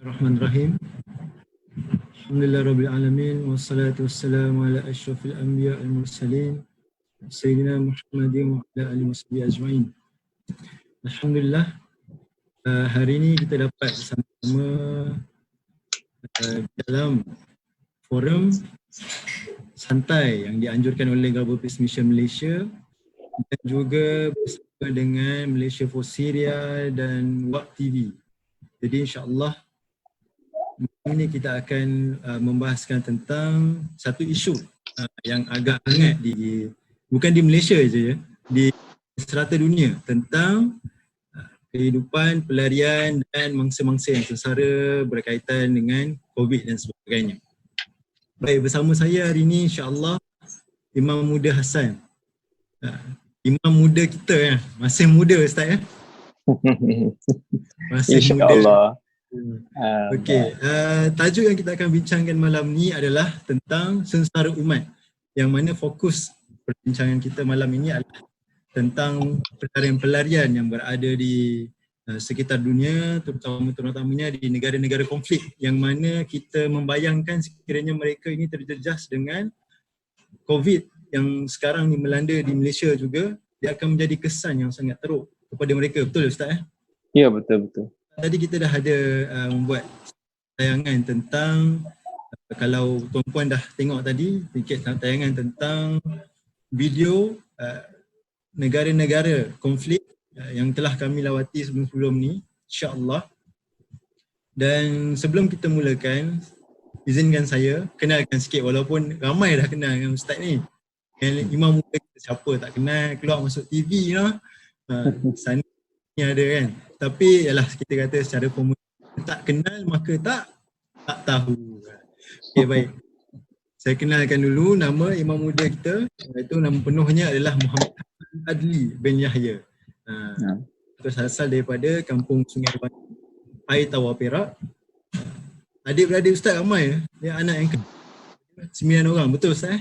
Bismillahirrahmanirrahim. Alhamdulillah Rabbil Alamin. Wassalatu wassalamu ala ashrafil anbiya al-mursalin. Sayyidina Muhammadin wa ala alihi wa sahbihi ajma'in. Alhamdulillah, hari ini kita dapat bersama dalam forum santai yang dianjurkan oleh Global Peace Mission Malaysia dan juga bersama dengan Malaysia for Syria dan WAP TV. Jadi insya-Allah ini kita akan membahaskan tentang satu isu yang agak hangat bukan di Malaysia saja ya, di serata dunia, tentang kehidupan, pelarian dan mangsa-mangsa yang sengsara berkaitan dengan COVID dan sebagainya. Baik, bersama saya hari ini insya-Allah Imam Muda Hassan. Imam muda kita ya, masih muda Ustaz ya. Masih InsyaAllah. Okey, tajuk yang kita akan bincangkan malam ni adalah tentang sengsara umat, yang mana fokus perbincangan kita malam ini adalah tentang pelarian-pelarian yang berada di sekitar dunia, terutamanya di negara-negara konflik, yang mana kita membayangkan sekiranya mereka ini terjejas dengan COVID yang sekarang ni melanda di Malaysia juga, dia akan menjadi kesan yang sangat teruk kepada mereka. Betul Ustaz? Ya, betul-betul. Tadi kita dah ada membuat tayangan tentang, kalau tuan-puan dah tengok tadi, sedikit tayangan tentang video negara-negara konflik yang telah kami lawati sebelum-sebelum ni, insya-Allah. Dan sebelum kita mulakan, izinkan saya kenalkan sikit, walaupun ramai dah kenal dengan Ustaz ni. Imam muda kita, siapa tak kenal, keluar masuk TV lah. Sana ni ada kan. Tapi yalah, kita kata secara formal, tak kenal maka tak tahu. Okey, baik. Saya kenalkan dulu nama imam muda kita, iaitu nama penuhnya adalah Muhammad Adli bin Yahya. Terus asal daripada kampung Sungai Batu, Air Tawar Perak. Adik-beradik Ustaz ramai, dia anak yang 9 orang, betul Ustaz?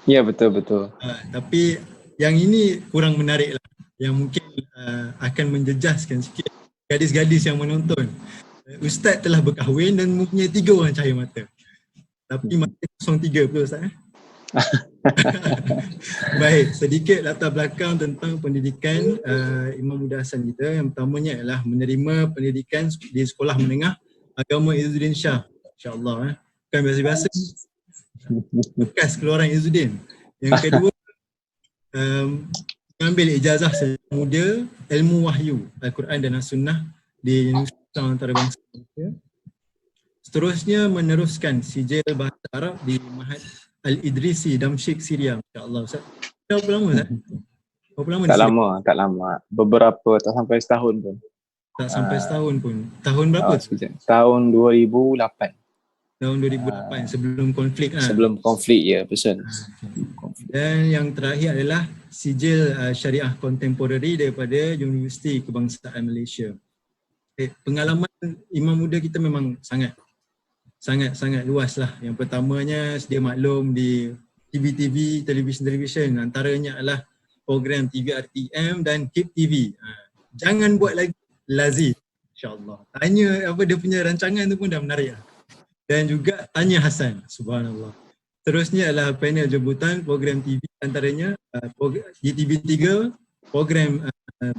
Ya, betul-betul. Tapi yang ini kurang menarik lah, yang mungkin akan menjejaskan sikit gadis-gadis yang menonton. Ustaz telah berkahwin dan mempunyai 3 orang cahaya mata. Tapi mata 03, betul Ustaz? Baik, sedikit latar belakang tentang pendidikan Imam Muda Hassan kita. Yang pertamanya adalah menerima pendidikan di Sekolah Menengah Agama Izzuddin Shah, insya-Allah. Bukan biasa-biasa, bekas keluaran Izzuddin. Yang kedua, mengambil ijazah muda ilmu wahyu Al-Quran dan As-Sunnah di Universiti Antarabangsa Malaysia. Seterusnya meneruskan sijil bahasa Arab di Mahad Al-Idrisi Damsyik Syria, insya-Allah. Ustaz, berapa lama Ustaz? Berapa lama? Tak lama. Beberapa, tak sampai setahun pun. Tak sampai setahun pun. Tahun berapa? Tahun 2008. Tahun 2008, sebelum konflik lah. Sebelum konflik, ya, betul. Dan yang terakhir adalah sijil syariah kontemporari daripada Universiti Kebangsaan Malaysia. Pengalaman imam muda kita memang sangat luas lah. Yang pertamanya, sedia maklum, di TV-TV, televisyen, antaranya adalah program TV RTM dan KIP TV. Jangan buat lagi Lazif, insya-Allah. Tanya apa dia punya rancangan tu pun dah menarik lah. Dan juga Tanya Hassan, subhanallah. Terusnya adalah panel jemputan program TV, antaranya di TV3 program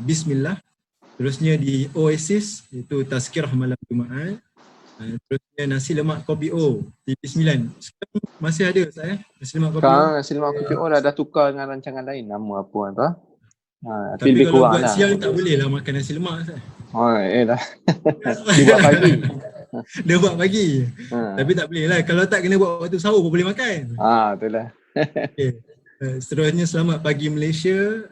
Bismillah. Terusnya di Oasis, itu Tazkirah Malam Jumaat. Terusnya Nasi Lemak Kopi O, TV9. Sekarang masih ada Ustaz ya? Nasi Lemak Kopi O. Nasi Lemak Kopi O dah tukar dengan rancangan lain, nama apa tu? Tapi kalau buat siang tak boleh lah makan nasi lemak Ustaz. Dah. Dia buat pagi. Dia buat pagi. Tapi tak boleh lah. Kalau tak, kena buat waktu sahur pun boleh makan. Itulah. Okay. Seterusnya Selamat Pagi Malaysia,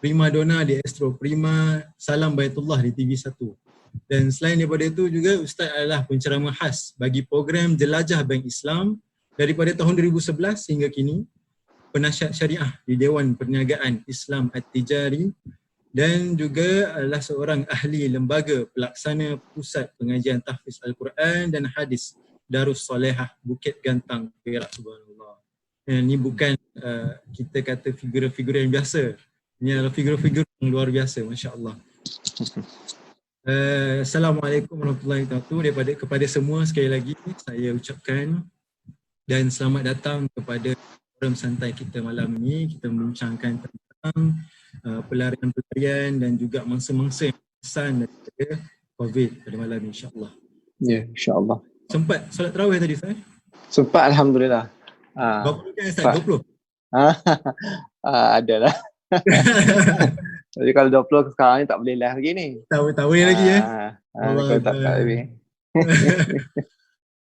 Prima Donna di Astro Prima, Salam Baitullah di TV1. Dan selain daripada itu juga, Ustaz adalah penceramah khas bagi program Jelajah Bank Islam daripada tahun 2011 hingga kini, penasihat syariah di Dewan Perniagaan Islam At-Tijari, dan juga adalah seorang ahli lembaga pelaksana Pusat Pengajian Tahfiz Al-Quran dan Hadis Darus Salehah Bukit Gantang, Perak, subhanallah. Ini bukan kita kata figura-figura yang biasa. Ini adalah figura-figura yang luar biasa, masya-Allah. Assalamualaikum warahmatullahi wabarakatuh kepada semua sekali lagi saya ucapkan dan selamat datang kepada forum santai kita malam ini. Kita membincangkan tentang pelarian-pelarian dan juga mangsa-mangsa yang pesan daripada COVID pada malam ini, insyaAllah. Ya, insyaAllah. Sempat solat tarawih tadi, Ustaz? Sempat, Alhamdulillah. Berapa rakaat, Ustaz? 20? Adalah. Jadi kalau 20 sekarang ni tak boleh live lagi ni. Tahu lagi ya? Kalau tak lebih.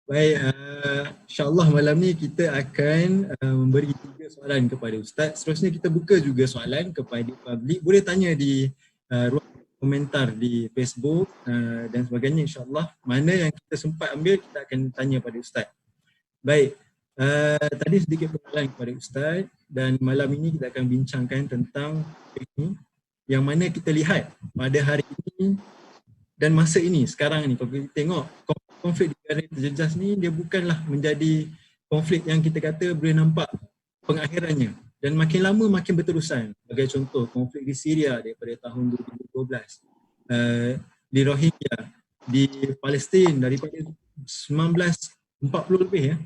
Baik, insyaAllah malam ni kita akan memberi 3 soalan kepada Ustaz. Seterusnya kita buka juga soalan kepada publik. Boleh tanya di ruang komentar di Facebook dan sebagainya, insyaAllah. Mana yang kita sempat ambil, kita akan tanya pada Ustaz. Baik, tadi sedikit perkenalan kepada Ustaz dan malam ini kita akan bincangkan tentang ini yang mana kita lihat pada hari ini dan masa ini, sekarang ni kalau kita tengok konflik di negara terjejas ni, dia bukanlah menjadi konflik yang kita kata boleh nampak pengakhirannya dan makin lama makin berterusan. Sebagai contoh, konflik di Syria daripada tahun 2012, di Rohingya, di Palestin daripada 1940 lebih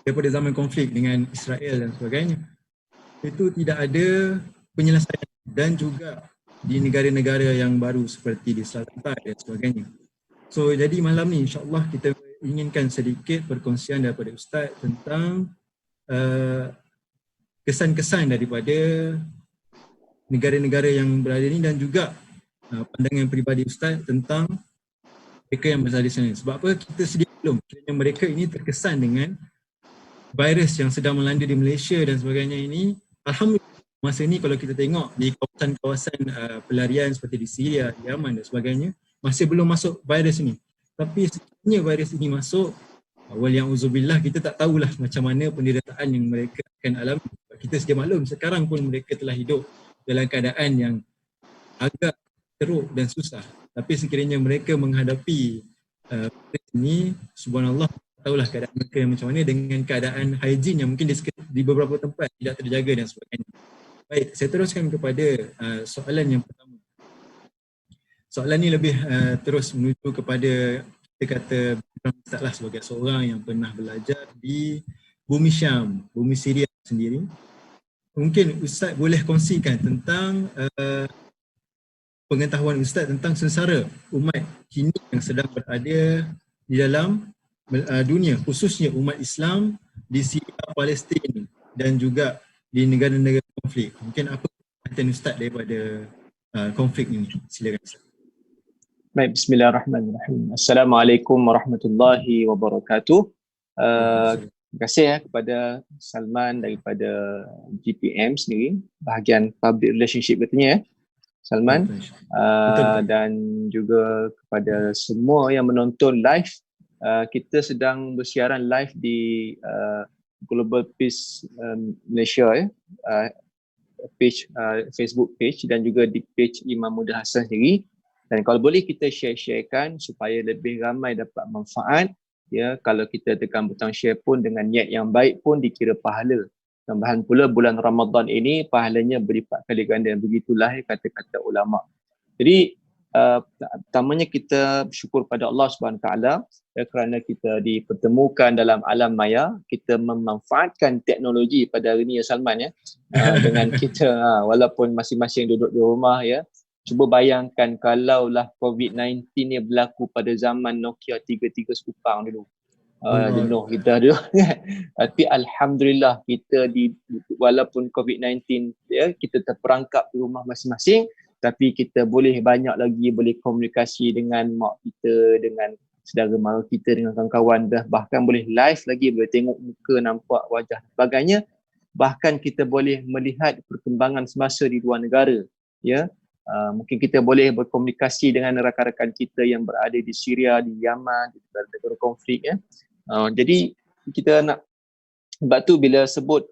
daripada zaman konflik dengan Israel dan sebagainya. Itu tidak ada penyelesaian, dan juga di negara-negara yang baru seperti di Selatan dan sebagainya. So jadi malam ni insyaAllah kita inginkan sedikit perkongsian daripada Ustaz tentang kesan-kesan daripada negara-negara yang berada ni dan juga pandangan peribadi Ustaz tentang mereka yang berada di sana. Sebab apa? Kita sedia belum kiranya mereka ini terkesan dengan virus yang sedang melanda di Malaysia dan sebagainya ini. Alhamdulillah masa ni kalau kita tengok di kawasan-kawasan pelarian seperti di Syria, di Yaman dan sebagainya, masih belum masuk virus ini. Tapi sekiranya virus ini masuk, wal-ya'uzubillah, kita tak tahulah macam mana penderitaan yang mereka akan alami. Kita sedia maklum sekarang pun mereka telah hidup dalam keadaan yang agak teruk dan susah. Tapi sekiranya mereka menghadapi virus ini, subhanallah, tahulah keadaan mereka yang macam mana dengan keadaan hygiene yang mungkin di beberapa tempat tidak terjaga dan sebagainya. Baik, saya teruskan kepada soalan yang pertama. Soalan ni lebih terus menuju kepada, kita kata Ustaz lah sebagai seorang yang pernah belajar di bumi Syam, bumi Syria sendiri. Mungkin Ustaz boleh kongsikan tentang pengetahuan Ustaz tentang sengsara umat kini yang sedang berada di dalam dunia, khususnya umat Islam di Syria, Palestin dan juga di negara-negara konflik. Mungkin apa perhatian Ustaz daripada konflik ini? Silakan Ustaz. Baik, bismillahirrahmanirrahim. Assalamualaikum warahmatullahi wabarakatuh. Terima kasih kepada Salman daripada GPM sendiri, bahagian public relationship katanya Salman. Betul. Dan juga kepada semua yang menonton live. Kita sedang bersiaran live di Global Peace Malaysia page, Facebook page dan juga di page Imam Muda Hassan sendiri. Dan kalau boleh kita share-sharekan supaya lebih ramai dapat manfaat. Kalau kita tekan butang share pun dengan niat yang baik pun dikira pahala. Tambahan pula bulan Ramadan ini pahalanya berlipat kali ganda. Begitulah kata-kata ulama. Jadi pertamanya kita bersyukur pada Allah SWT kerana kita dipertemukan dalam alam maya. Kita memanfaatkan teknologi pada hari ini Salman dengan kita walaupun masing-masing duduk di rumah Cuba bayangkan kalaulah COVID-19 ni berlaku pada zaman Nokia 33 sekupang dulu. Jenuh kita dulu. Tapi alhamdulillah kita walaupun COVID-19 kita terperangkap di rumah masing-masing, tapi kita boleh banyak lagi boleh komunikasi dengan mak kita, dengan saudara mara kita, dengan kawan-kawan, bahkan boleh live lagi, boleh tengok muka, nampak wajah dan sebagainya. Bahkan kita boleh melihat perkembangan semasa di luar negara. Mungkin kita boleh berkomunikasi dengan rakan-rakan kita yang berada di Syria, di Yaman, di negara konflik. Jadi kita nak, sebab tu bila sebut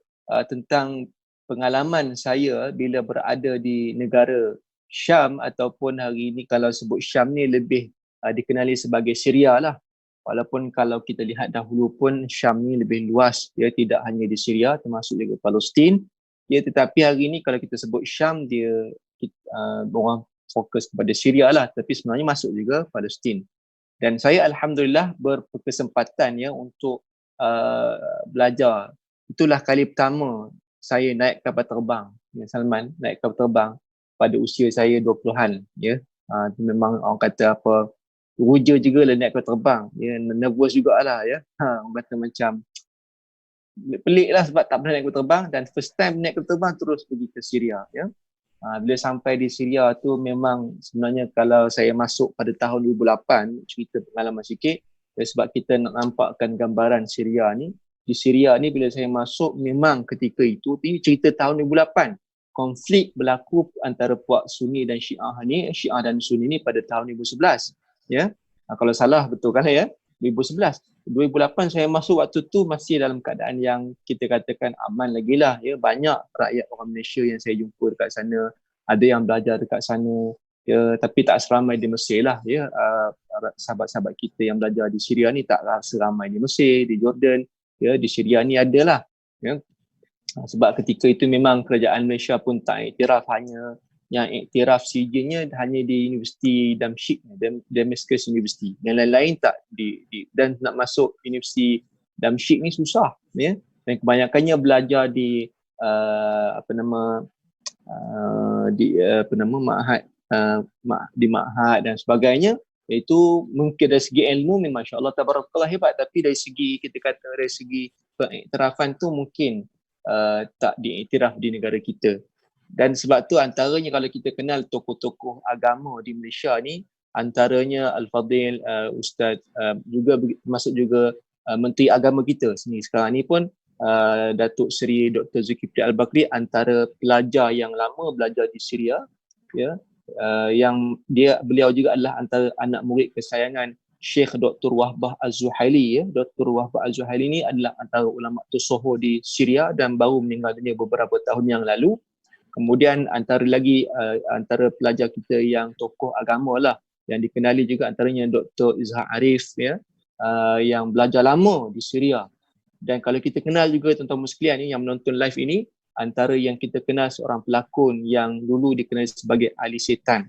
tentang pengalaman saya bila berada di negara Syam, ataupun hari ini kalau sebut Syam ni lebih dikenali sebagai Syria lah. Walaupun kalau kita lihat dahulu pun Syam ni lebih luas, dia tidak hanya di Syria, termasuk juga Palestin. Tetapi hari ini kalau kita sebut Syam, dia orang fokus kepada Syria lah, tapi sebenarnya masuk juga Palestin. Dan saya alhamdulillah berkesempatan ya untuk belajar. Itulah kali pertama saya naik kapal terbang, ya, Salman, naik kapal terbang pada usia saya 20-an ya. Itu memang orang kata apa, ruja juga lah naik kapal terbang, ya, nervous jugalah ya. Orang kata macam pelik lah sebab tak pernah naik kapal terbang, dan first time naik kapal terbang terus pergi ke Syria ya. Bila sampai di Syria tu memang sebenarnya kalau saya masuk pada tahun 2008, cerita pengalaman sikit, sebab kita nak nampakkan gambaran Syria ni. Di Syria ni bila saya masuk memang ketika itu, cerita tahun 2008, konflik berlaku antara puak Sunni dan Syiah ni, Syiah dan Sunni ni pada tahun 2011 ya. Kalau salah betul kan ya, 2011. 2008 saya masuk waktu tu masih dalam keadaan yang kita katakan aman lagi lah ya. Banyak rakyat orang Malaysia yang saya jumpa dekat sana, ada yang belajar dekat sana ya, tapi tak seramai di Mesir lah ya. Sahabat-sahabat kita yang belajar di Syria ni tak seramai di Mesir, di Jordan ya, di Syria ni adalah ya. Sebab ketika itu memang kerajaan Malaysia pun tak iktiraf, hanya yang iktiraf CJ-nya hanya di Universiti Damsyik, Damascus University. Yang lain-lain tak dan nak masuk Universiti Damsyik ni susah ya. Dan kebanyakannya belajar di ma'had di ma'had dan sebagainya. Iaitu mungkin dari segi ilmu memang insya-Allah tabarakallah hebat, tapi dari segi kita kata dari segi pengiktirafan tu mungkin tak diiktiraf di negara kita. Dan sebab tu antaranya kalau kita kenal tokoh-tokoh agama di Malaysia ni, antaranya Al-Fadhil Ustaz juga termasuk juga Menteri Agama kita sendiri sekarang ni pun Datuk Seri Dr. Zulkifli Al-Bakri, antara pelajar yang lama belajar di Syria ya, yang beliau juga adalah antara anak murid kesayangan Syekh Dr. Wahbah Az-Zuhaili ya. Dr. Wahbah Az-Zuhaili ni adalah antara ulama tersohor di Syria dan baru meninggal dunia beberapa tahun yang lalu. Kemudian antara pelajar kita yang tokoh agama lah yang dikenali juga antaranya Dr. Izhar Arif ya, yang belajar lama di Syria. Dan kalau kita kenal juga tuan-tuan sekalian ni yang menonton live ini, antara yang kita kenal seorang pelakon yang dulu dikenali sebagai Ali Setan,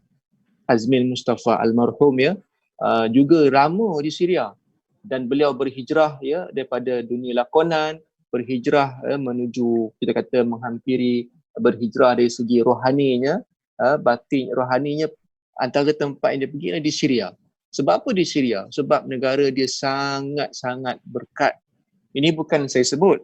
Azmil Mustafa almarhum ya, juga lama di Syria, dan beliau berhijrah ya daripada dunia lakonan, berhijrah menuju kita kata menghampiri, berhijrah dari segi rohaninya, batin rohaninya, antara tempat yang dia pergi di Syria. Sebab apa di Syria? Sebab negara dia sangat-sangat berkat. Ini bukan saya sebut,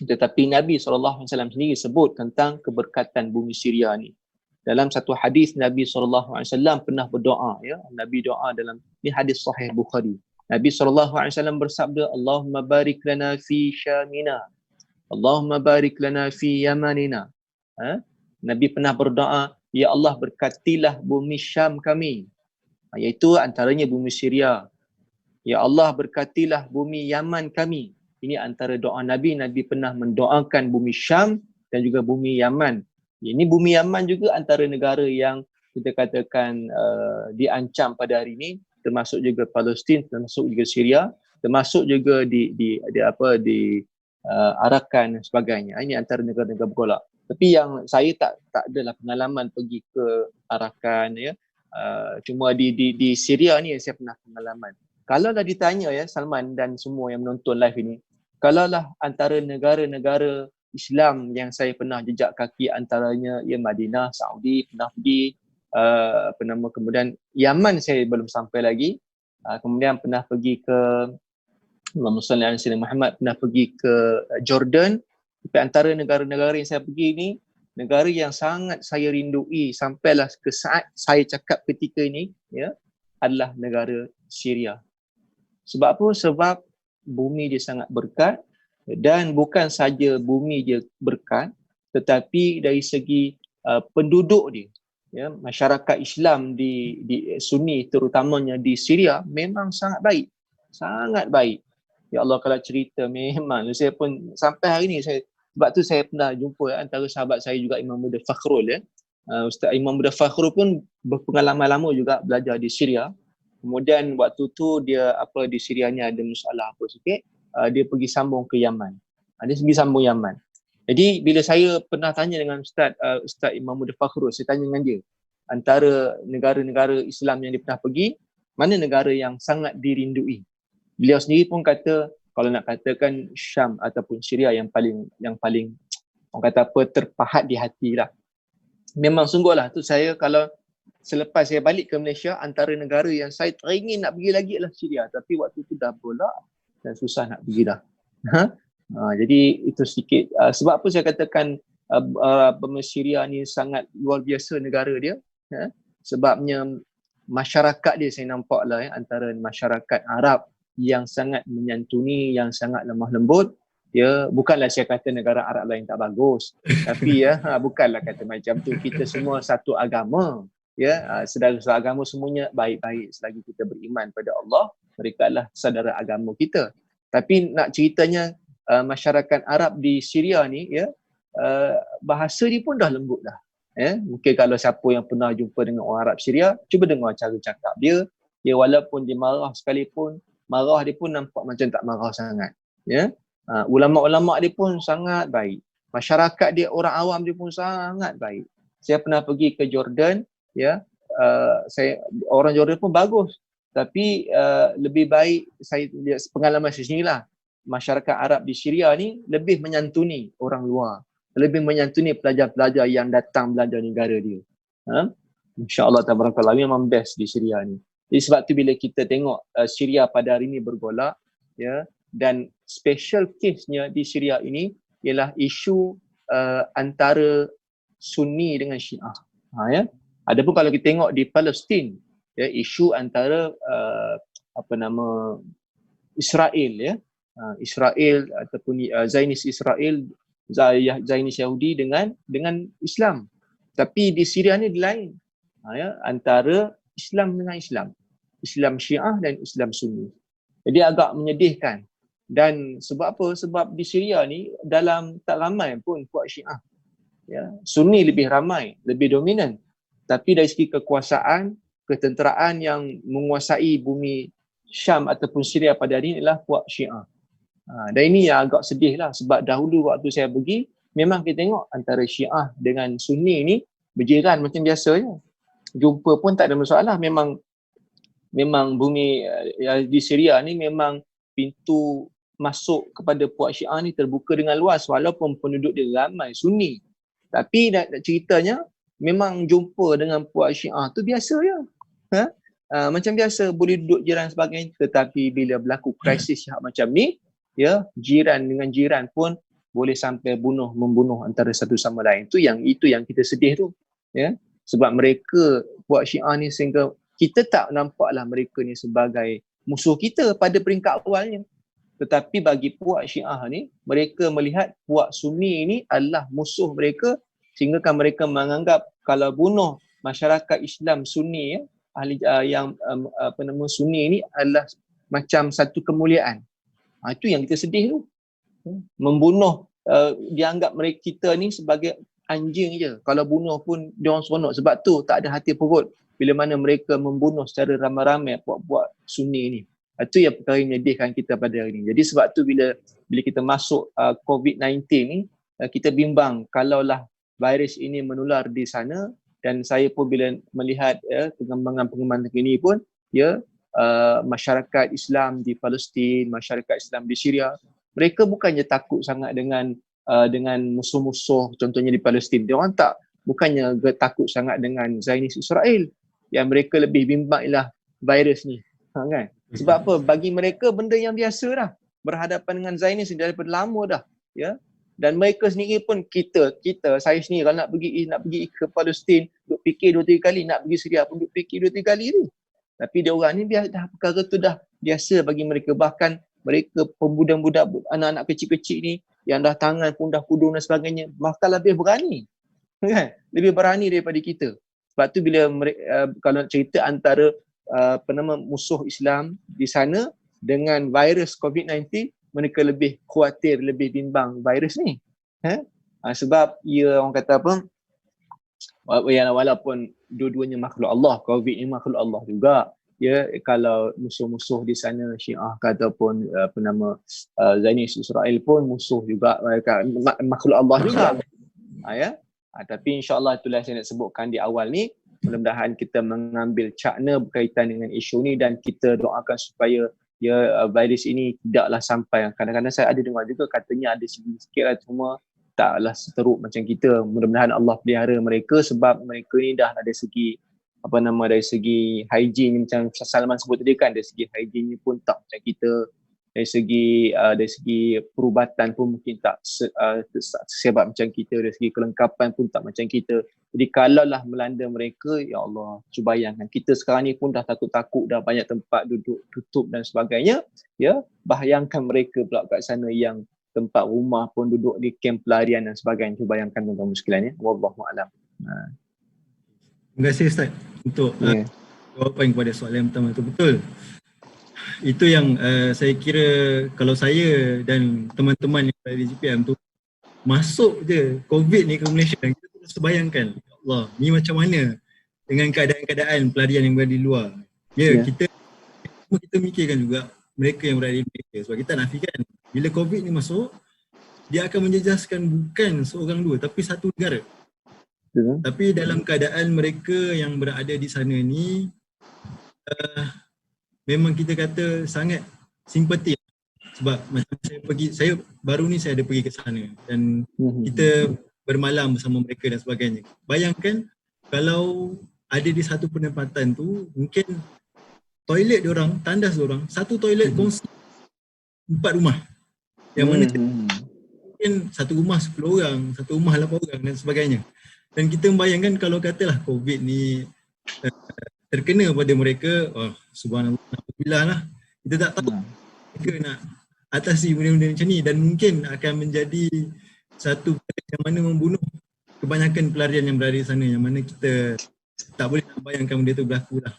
tetapi Nabi SAW sendiri sebut tentang keberkatan bumi Syria ni. Dalam satu hadis Nabi SAW pernah berdoa ya. Nabi doa dalam ni hadis sahih Bukhari. Nabi SAW bersabda, Allahumma barik lana fi Syamina, Allahumma barik lana fi Yamanina. Nabi pernah berdoa, ya Allah berkatilah bumi Syam kami, iaitu antaranya bumi Syria. Ya Allah berkatilah bumi Yaman kami. Ini antara doa Nabi. Nabi pernah mendoakan bumi Syam dan juga bumi Yaman. Ini bumi Yaman juga antara negara yang kita katakan diancam pada hari ini, termasuk juga Palestin, termasuk juga Syria, termasuk juga di Arakan dan sebagainya. Ini antara negara-negara bergolak. Tapi yang saya tak adalah pengalaman pergi ke Arakan ya. Cuma di Syria ni saya pernah pengalaman. Kalau dah ditanya ya Salman dan semua yang menonton live ini, kalaulah antara negara-negara Islam yang saya pernah jejak kaki, antaranya ya Madinah, Saudi pernah pergi, kemudian Yaman saya belum sampai lagi, kemudian pernah pergi ke Allahumma salli ala sayyidina Muhammad, pernah pergi ke Jordan. Tapi antara negara-negara yang saya pergi ni, negara yang sangat saya rindui sampailah ke saat saya cakap ketika ini ya, adalah negara Syria. Sebab apa? Sebab bumi dia sangat berkat, dan bukan saja bumi dia berkat, tetapi dari segi penduduk dia ya, masyarakat Islam di Sunni terutamanya di Syria memang sangat baik. Sangat baik. Ya Allah, kalau cerita memang saya pun sampai hari ni sebab tu saya pernah jumpa antara sahabat saya juga Imam Muda Fakhrul ya. Ustaz Imam Muda Fakhrul pun berpengalaman lama juga belajar di Syria. Kemudian waktu tu dia di Syria ni ada masalah apa sikit, dia pergi sambung ke Yaman. Dia pergi sambung Yaman. Jadi bila saya pernah tanya dengan Ustaz Imam Muda Fakhrul, saya tanya dengan dia, antara negara-negara Islam yang dia pernah pergi, mana negara yang sangat dirindui. Beliau sendiri pun kata, kalau nak katakan Syam ataupun Syria yang paling orang kata apa, terpahat di hati lah. Memang sungguhlah tu, saya kalau selepas saya balik ke Malaysia, antara negara yang saya teringin nak pergi lagi adalah Syria, tapi waktu tu dah bola dan susah nak pergi dah. Jadi itu sedikit sebab apa saya katakan Syria ni sangat luar biasa negara dia, sebabnya masyarakat dia saya nampak lah antara masyarakat Arab yang sangat menyantuni, yang sangat lemah lembut. Bukanlah saya kata negara Arab lain tak bagus, tapi bukanlah kata macam tu. Kita semua satu agama, saudara-saudara agama semuanya baik-baik selagi kita beriman pada Allah, mereka adalah saudara agama kita. Tapi nak ceritanya masyarakat Arab di Syria ni, bahasa dia pun dah lembut dah. Mungkin kalau siapa yang pernah jumpa dengan orang Arab Syria, cuba dengar cara cakap dia. Walaupun dia marah sekalipun, marah dia pun nampak macam tak marah sangat. Ulama-ulama dia pun sangat baik. Masyarakat dia, orang awam dia pun sangat baik. Saya pernah pergi ke Jordan, orang Jordan pun bagus. Tapi lebih baik, saya lihat pengalaman saya sendiri lah, masyarakat Arab di Syria ni lebih menyantuni orang luar, lebih menyantuni pelajar-pelajar yang datang belajar negara dia. InsyaAllah tabarakallah, memang best di Syria ni. Jadi sebab tu bila kita tengok Syria pada hari ni bergolak, dan special case-nya di Syria ini ialah isu antara Sunni dengan Syiah. Adapun kalau kita tengok di Palestin, isu antara Israel, Israel ataupun Zionis Israel, Zionis Yahudi dengan Islam. Tapi di Syria ni lain, antara Islam dengan Islam, Islam Syiah dan Islam Sunni. Jadi agak menyedihkan. Dan sebab apa? Sebab di Syria ni tak ramai pun puak Syiah. Sunni lebih ramai, lebih dominan. Tapi dari segi kekuasaan, ketenteraan yang menguasai bumi Syam ataupun Syria pada hari ini adalah puak Syiah. Dan ini yang agak sedih lah, sebab dahulu waktu saya pergi, memang kita tengok antara Syiah dengan Sunni ni berjiran macam biasanya. Jumpa pun tak ada masalah. Memang bumi di Syria ni memang pintu masuk kepada puak Syiah ni terbuka dengan luas, walaupun penduduk dia ramai Sunni. Tapi nak ceritanya, memang jumpa dengan puak Syiah tu biasa je. Macam biasa boleh duduk jiran sebagainya. Tetapi bila berlaku krisis macam ni, jiran dengan jiran pun boleh sampai membunuh antara satu sama lain. Itu yang kita sedih tu. Sebab mereka puak Syiah ni, sehingga kita tak nampaklah mereka ni sebagai musuh kita pada peringkat awalnya. Tetapi bagi puak Syiah ni, mereka melihat puak Sunni ni adalah musuh mereka, sehingga kan mereka menganggap kalau bunuh masyarakat Islam Sunni, ahli yang Sunni ni adalah macam satu kemuliaan. Itu yang kita sedih tu. Membunuh, dianggap mereka kita ni sebagai anjing je. Kalau bunuh pun diorang seronok. Sebab tu tak ada hati perut bila mana mereka membunuh secara ramai-ramai puak-puak Sunni ni. Itu yang perkara yang menyedihkan kita pada hari ini. Jadi sebab tu bila kita masuk COVID-19 ni, kita bimbang kalaulah virus ini menular di sana. Dan saya pun bila melihat pengembangan ini pun, masyarakat Islam di Palestin, masyarakat Islam di Syria, mereka bukannya takut sangat dengan musuh-musuh, contohnya di Palestin. Dia orang bukannya takut sangat dengan Zionis Israel. Yang mereka lebih bimbang ialah virus ni. Kan? Sebab apa? Bagi mereka benda yang biasa dah. Berhadapan dengan Zionis daripada lama dah. Dan mereka sendiri pun saya sendiri kalau nak pergi ke Palestin, duk fikir 2-3 kali, nak pergi Syria pun duk fikir 2-3 kali tu. Tapi dia orang ni dah perkara tu dah biasa bagi mereka. Bahkan mereka pemuda-budak, anak-anak kecil-kecil ni yang dah tangan pun dah kudung dan sebagainya, bahkan lebih berani. Kan? Lebih berani daripada kita. Sebab tu bila kalau nak cerita antara musuh Islam di sana dengan virus COVID-19, mereka lebih khawatir, lebih bimbang virus ni. Sebab orang kata apa, walaupun dua-duanya makhluk Allah, COVID ni makhluk Allah juga. Kalau musuh-musuh di sana Syiah ataupun Zionis Israel pun musuh juga, mereka makhluk Allah juga. Tapi insya-Allah itulah saya nak sebutkan di awal ni, mudah-mudahan kita mengambil cakna berkaitan dengan isu ni dan kita doakan supaya ya virus ini tidaklah sampai. Kadang-kadang saya ada dengar juga katanya ada sikit lah, cuma taklah seteruk macam kita. Mudah-mudahan Allah pelihara mereka sebab mereka ni dah dari segi dari segi hygiene macam Salman sebut tadi kan, dari segi hygiene ni pun tak macam kita, dari segi perubatan pun mungkin tak sehebat macam kita, dari segi kelengkapan pun tak macam kita. Jadi kalaulah melanda mereka, ya Allah, cuba bayangkan kita sekarang ni pun dah takut-takut, dah banyak tempat duduk tutup dan sebagainya, ya, bayangkan mereka pula kat sana yang tempat rumah pun duduk di kem pelarian dan sebagainya. Cuba bayangkan tuan-tuan sekalian ya. Wallahu a'lam. Terima kasih Ustaz untuk jawapan kepada soalan yang pertama tu. Betul. Itu yang saya kira kalau saya dan teman-teman yang ada di GPM tu masuk je COVID ni ke Malaysia, kita terus bayangkan, ya Allah, ni macam mana dengan keadaan-keadaan pelarian yang berada di luar. Kita mikirkan juga mereka yang berada di Malaysia, sebab kita nafikan bila COVID ni masuk, dia akan menjejaskan bukan seorang dua tapi satu negara. Tapi dalam keadaan mereka yang berada di sana ni memang kita kata sangat simpati, sebab macam saya baru ni saya ada pergi ke sana dan kita bermalam bersama mereka dan sebagainya. Bayangkan kalau ada di satu penempatan tu, mungkin toilet diorang, tandas diorang, satu toilet kongsi 4 rumah. Yang mana mungkin satu rumah 10 orang, satu rumah 8 orang dan sebagainya. Dan kita membayangkan kalau katalah COVID ni terkena pada mereka, subhanallah, alhamdulillah lah. Kita tak tahu mereka nak atasi benda-benda macam ni dan mungkin akan menjadi satu yang mana membunuh kebanyakan pelarian yang berada di sana, yang mana kita tak boleh nak bayangkan benda tu berlaku lah.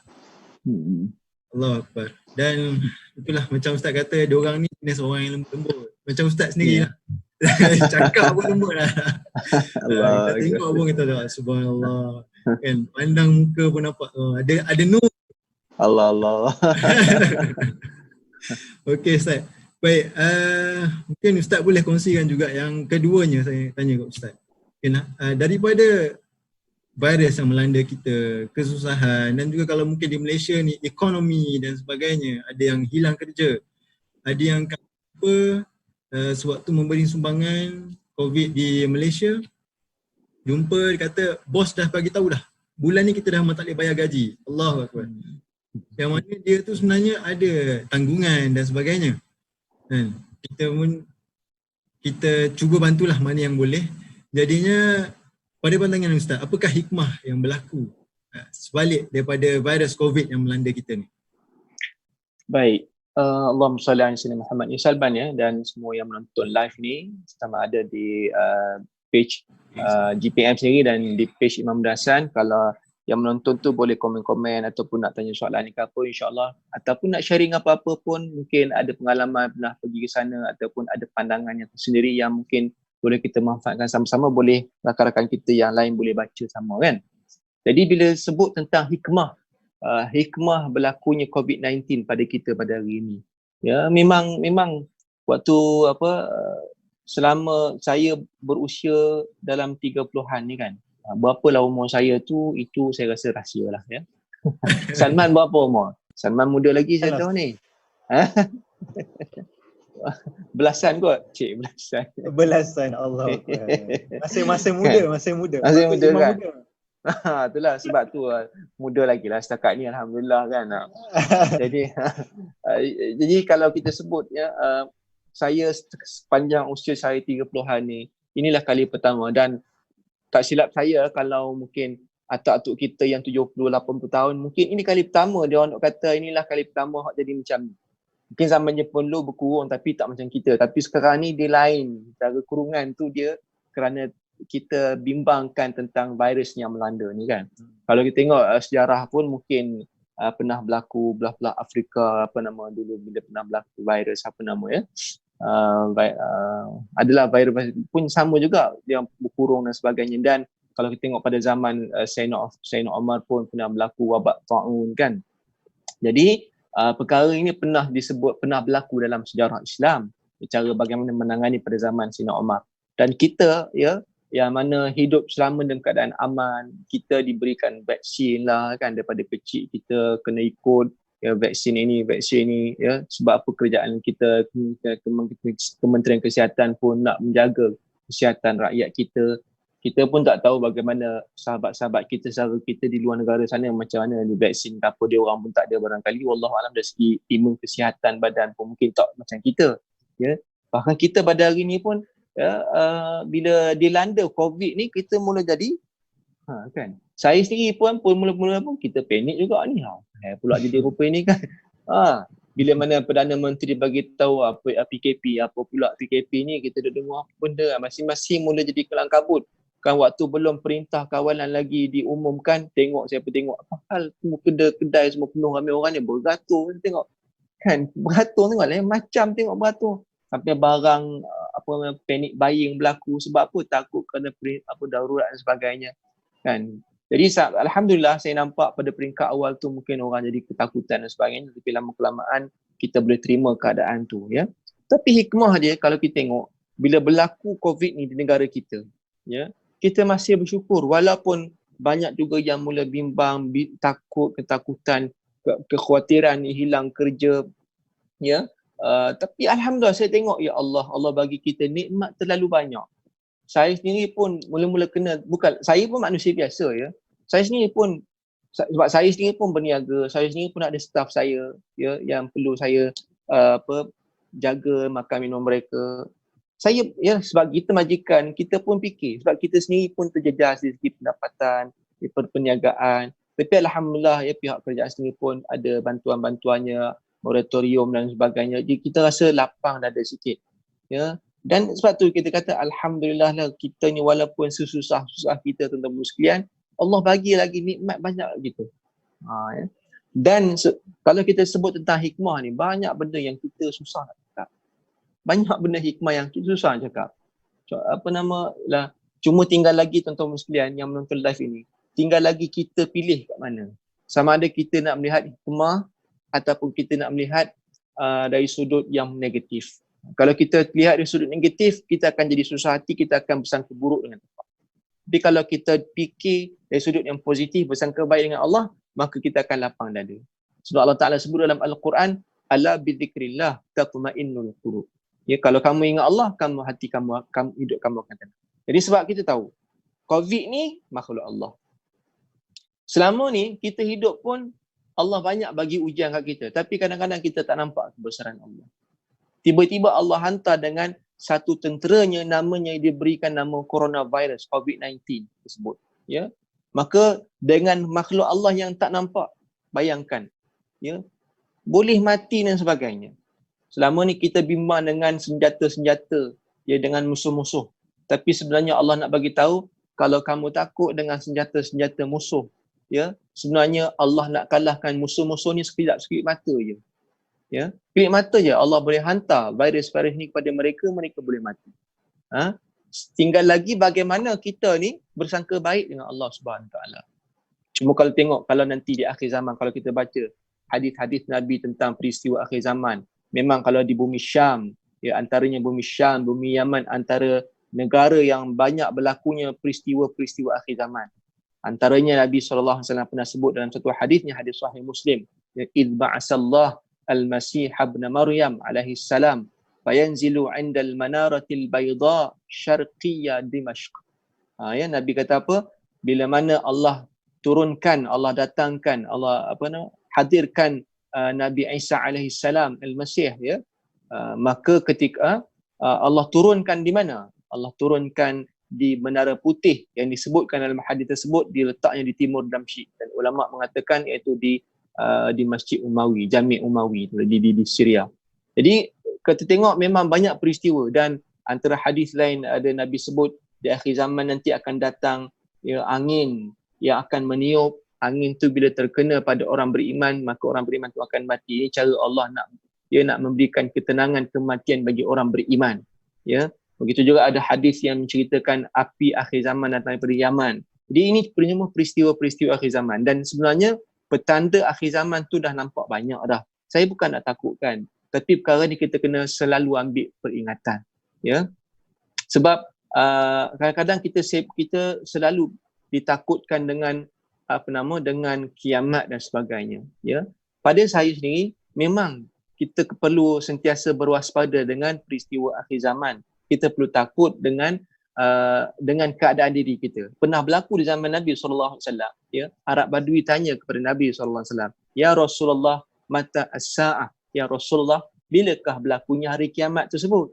Allahu Akbar. Dan itulah macam Ustaz kata, diorang ni jenis orang yang lembut-lembut. Macam Ustaz sendiri lah. Cakap pun lembut lah. Kita tengok pun kita dah subhanallah. Kan, pandang muka pun nampak ada nur. Allah. Okey Ustaz. Baik, mungkin Ustaz boleh kongsikan juga yang keduanya saya tanya kat Ustaz. Okay, daripada virus yang melanda kita, kesusahan dan juga kalau mungkin di Malaysia ni ekonomi dan sebagainya, ada yang hilang kerja, ada yang sewaktu memberi sumbangan COVID di Malaysia, jumpa dia kata bos dah bagi tahu dah, bulan ni kita dah tak boleh bayar gaji. Allahu Akbar. Yang mana dia tu sebenarnya ada tanggungan dan sebagainya. Dan kita cuba bantulah mana yang boleh. Jadinya pada pandangan Ustaz, apakah hikmah yang berlaku sebalik daripada virus COVID yang melanda kita ni? Baik. Allahumma salli ala sayyidina Muhammad Salman ya, dan semua yang menonton live ni sama ada di page GPM sendiri dan di page Imam Dasan. Kalau yang menonton tu boleh komen-komen ataupun nak tanya soalan ni ke apa, insyaAllah, ataupun nak sharing apa-apa pun, mungkin ada pengalaman pernah pergi ke sana ataupun ada pandangan yang tersendiri yang mungkin boleh kita manfaatkan sama-sama, boleh rakan-rakan kita yang lain boleh baca sama kan. Jadi bila sebut tentang hikmah berlakunya COVID-19 pada kita pada hari ini, ya, memang waktu selama saya berusia dalam 30-an ni kan, berapa lah umur saya tu, itu saya rasa rahsia lah ya. Salman berapa umur? Salman muda lagi saya tahu ni. Belasan kot, cik, belasan Allah. Masih muda kan. Itulah sebab tu muda lagi lah setakat ni, alhamdulillah kan. Jadi kalau kita sebut ya, saya sepanjang usia saya 30-an ni, inilah kali pertama, dan tak silap saya kalau mungkin atuk-atuk kita yang 70-80 tahun, mungkin ini kali pertama dia orang nak kata inilah kali pertama hak jadi macam ni. Mungkin zaman Jepun dulu berkurung tapi tak macam kita. Tapi sekarang ni dia lain. Cara kurungan tu dia kerana kita bimbangkan tentang virus yang melanda ni kan. Kalau kita tengok sejarah pun mungkin pernah berlaku belah-belah Afrika, dulu bila pernah berlaku virus adalah virus pun sama juga yang berkurung dan sebagainya. Dan kalau kita tengok pada zaman Sayyidina Umar pun pernah berlaku wabak ta'un kan. Jadi perkara ini pernah berlaku dalam sejarah Islam, cara bagaimana menangani pada zaman Sayyidina Umar. Dan kita ya yang mana hidup selama dalam keadaan aman, kita diberikan vaksin lah kan, daripada kecil kita kena ikut ya, vaksin ini ya, sebab apa kerjaan kita, Kementerian Kesihatan pun nak menjaga kesihatan rakyat kita pun tak tahu bagaimana sahabat-sahabat kita, saudara kita di luar negara sana macam mana di vaksin apa dia orang pun tak ada barangkali, wallahualam dari segi imun kesihatan badan pun mungkin tak macam kita ya. Bahkan kita pada hari ni pun ya, bila dilanda COVID ni kita mula jadi kan. Saya sendiri pun mula-mula pun kita panik juga ni. Pula jadi rupa ni kan. Bila mana Perdana Menteri bagi tahu apa PKP, apa pula PKP ni, kita dah dengar apa benda, masing-masing mula jadi kelang kabut. Kan waktu belum perintah kawalan lagi diumumkan, siapa tengok apa hal semua kedai semua penuh, ramai orang ni beratur tengok. Kan beratur tengok lain macam tengok beratur. Sampai barang panic buying berlaku sebab apa, takut kena darurat dan sebagainya kan. Jadi alhamdulillah saya nampak pada peringkat awal tu mungkin orang jadi ketakutan dan sebagainya, tapi lama-kelamaan kita boleh terima keadaan tu ya. Tapi hikmah dia kalau kita tengok bila berlaku COVID ni di negara kita ya, kita masih bersyukur walaupun banyak juga yang mula bimbang, takut, ketakutan, kekhawatiran hilang kerja ya. Tapi alhamdulillah saya tengok ya Allah bagi kita nikmat terlalu banyak. Saya sendiri pun mula-mula kena, bukan saya pun manusia biasa ya. Saya sendiri pun sebab saya sendiri pun berniaga, saya sendiri pun ada staff saya ya yang perlu saya jaga makan minum mereka. Saya ya sebab kita majikan, kita pun fikir sebab kita sendiri pun terjejas dari segi pendapatan, di perniagaan. Tapi alhamdulillah ya pihak kerajaan sendiri pun ada bantuan-bantuannya, moratorium dan sebagainya. Jadi kita rasa lapang dada sikit. Ya. Dan sebab tu kita kata alhamdulillah lah kita ni walaupun susah-susah kita tuan-tuan sekalian, Allah bagi lagi nikmat banyak gitu. Ya. Dan kalau kita sebut tentang hikmah ni, banyak benda yang kita susah nak cakap. Banyak benda hikmah yang kita susah nak cakap. Cuma tinggal lagi tuan-tuan sekalian yang menonton live ini, tinggal lagi kita pilih kat mana. Sama ada kita nak melihat hikmah ataupun kita nak melihat dari sudut yang negatif. Kalau kita lihat dari sudut negatif, kita akan jadi susah hati, kita akan bersangka buruk dengan tempat. Tapi kalau kita fikir dari sudut yang positif, bersangka baik dengan Allah, maka kita akan lapang dada. Sebab Allah Ta'ala sebut dalam Al-Quran, ala bidzikrillah tatma'innul qulub. Ya, kalau kamu ingat Allah, hati kamu hidup kamu akan tenang. Jadi sebab kita tahu, COVID ni makhluk Allah. Selama ni kita hidup pun Allah banyak bagi ujian kat kita, tapi kadang-kadang kita tak nampak kebesaran Allah. Tiba-tiba Allah hantar dengan satu tenteranya, namanya diberikan nama coronavirus COVID-19 tersebut ya. Maka dengan makhluk Allah yang tak nampak, bayangkan ya, boleh mati dan sebagainya. Selama ni kita bimbang dengan senjata-senjata ya, dengan musuh-musuh, tapi sebenarnya Allah nak bagi tahu kalau kamu takut dengan senjata-senjata musuh ya, sebenarnya Allah nak kalahkan musuh-musuh ni sekejap mata je. Ya, kelip mata je Allah boleh hantar virus-virus ni kepada mereka boleh mati. Tinggal lagi bagaimana kita ni bersangka baik dengan Allah Subhanahu Taala. Cuma kalau tengok, kalau nanti di akhir zaman, kalau kita baca hadis-hadis Nabi tentang peristiwa akhir zaman, memang kalau di bumi Syam, ya antaranya bumi Syam, bumi Yaman, antara negara yang banyak berlakunya peristiwa-peristiwa akhir zaman. Antaranya Nabi SAW pernah sebut dalam satu hadisnya, hadis sahih Muslim, idh ba'asallah al-Masih ibn Maryam alaihi salam fayanzilu 'inda al-manaratil bayda syarqiyya Dimashq. Ya, Nabi kata apa? Bila mana Allah turunkan, Allah datangkan, Allah hadirkan Nabi Isa alaihi salam al-Masih ya. Maka ketika Allah turunkan di mana? Allah turunkan di Menara Putih yang disebutkan dalam hadis tersebut diletaknya di timur Damsyik, dan ulama mengatakan iaitu di Masjid Umawi, Jami' Umawi di Syria. Jadi kita tengok memang banyak peristiwa, dan antara hadis lain ada Nabi sebut di akhir zaman nanti akan datang ya, angin yang akan meniup. Angin tu bila terkena pada orang beriman, maka orang beriman tu akan mati. Ini cara Allah nak memberikan ketenangan kematian bagi orang beriman. Ya, begitu juga ada hadis yang menceritakan api akhir zaman datang daripada Yaman. Jadi ini peristiwa-peristiwa akhir zaman, dan sebenarnya petanda akhir zaman tu dah nampak banyak dah. Saya bukan nak takutkan, tapi perkara ni kita kena selalu ambil peringatan. Ya. Sebab kadang-kadang kita selalu ditakutkan dengan dengan kiamat dan sebagainya. Ya, pada saya sendiri memang kita perlu sentiasa berwaspada dengan peristiwa akhir zaman. Kita perlu takut dengan keadaan diri kita. Pernah berlaku di zaman Nabi SAW. Ya, Arab Badui tanya kepada Nabi SAW, ya Rasulullah, mata as-sa'ah? Ya Rasulullah, bilakah berlakunya hari kiamat tersebut?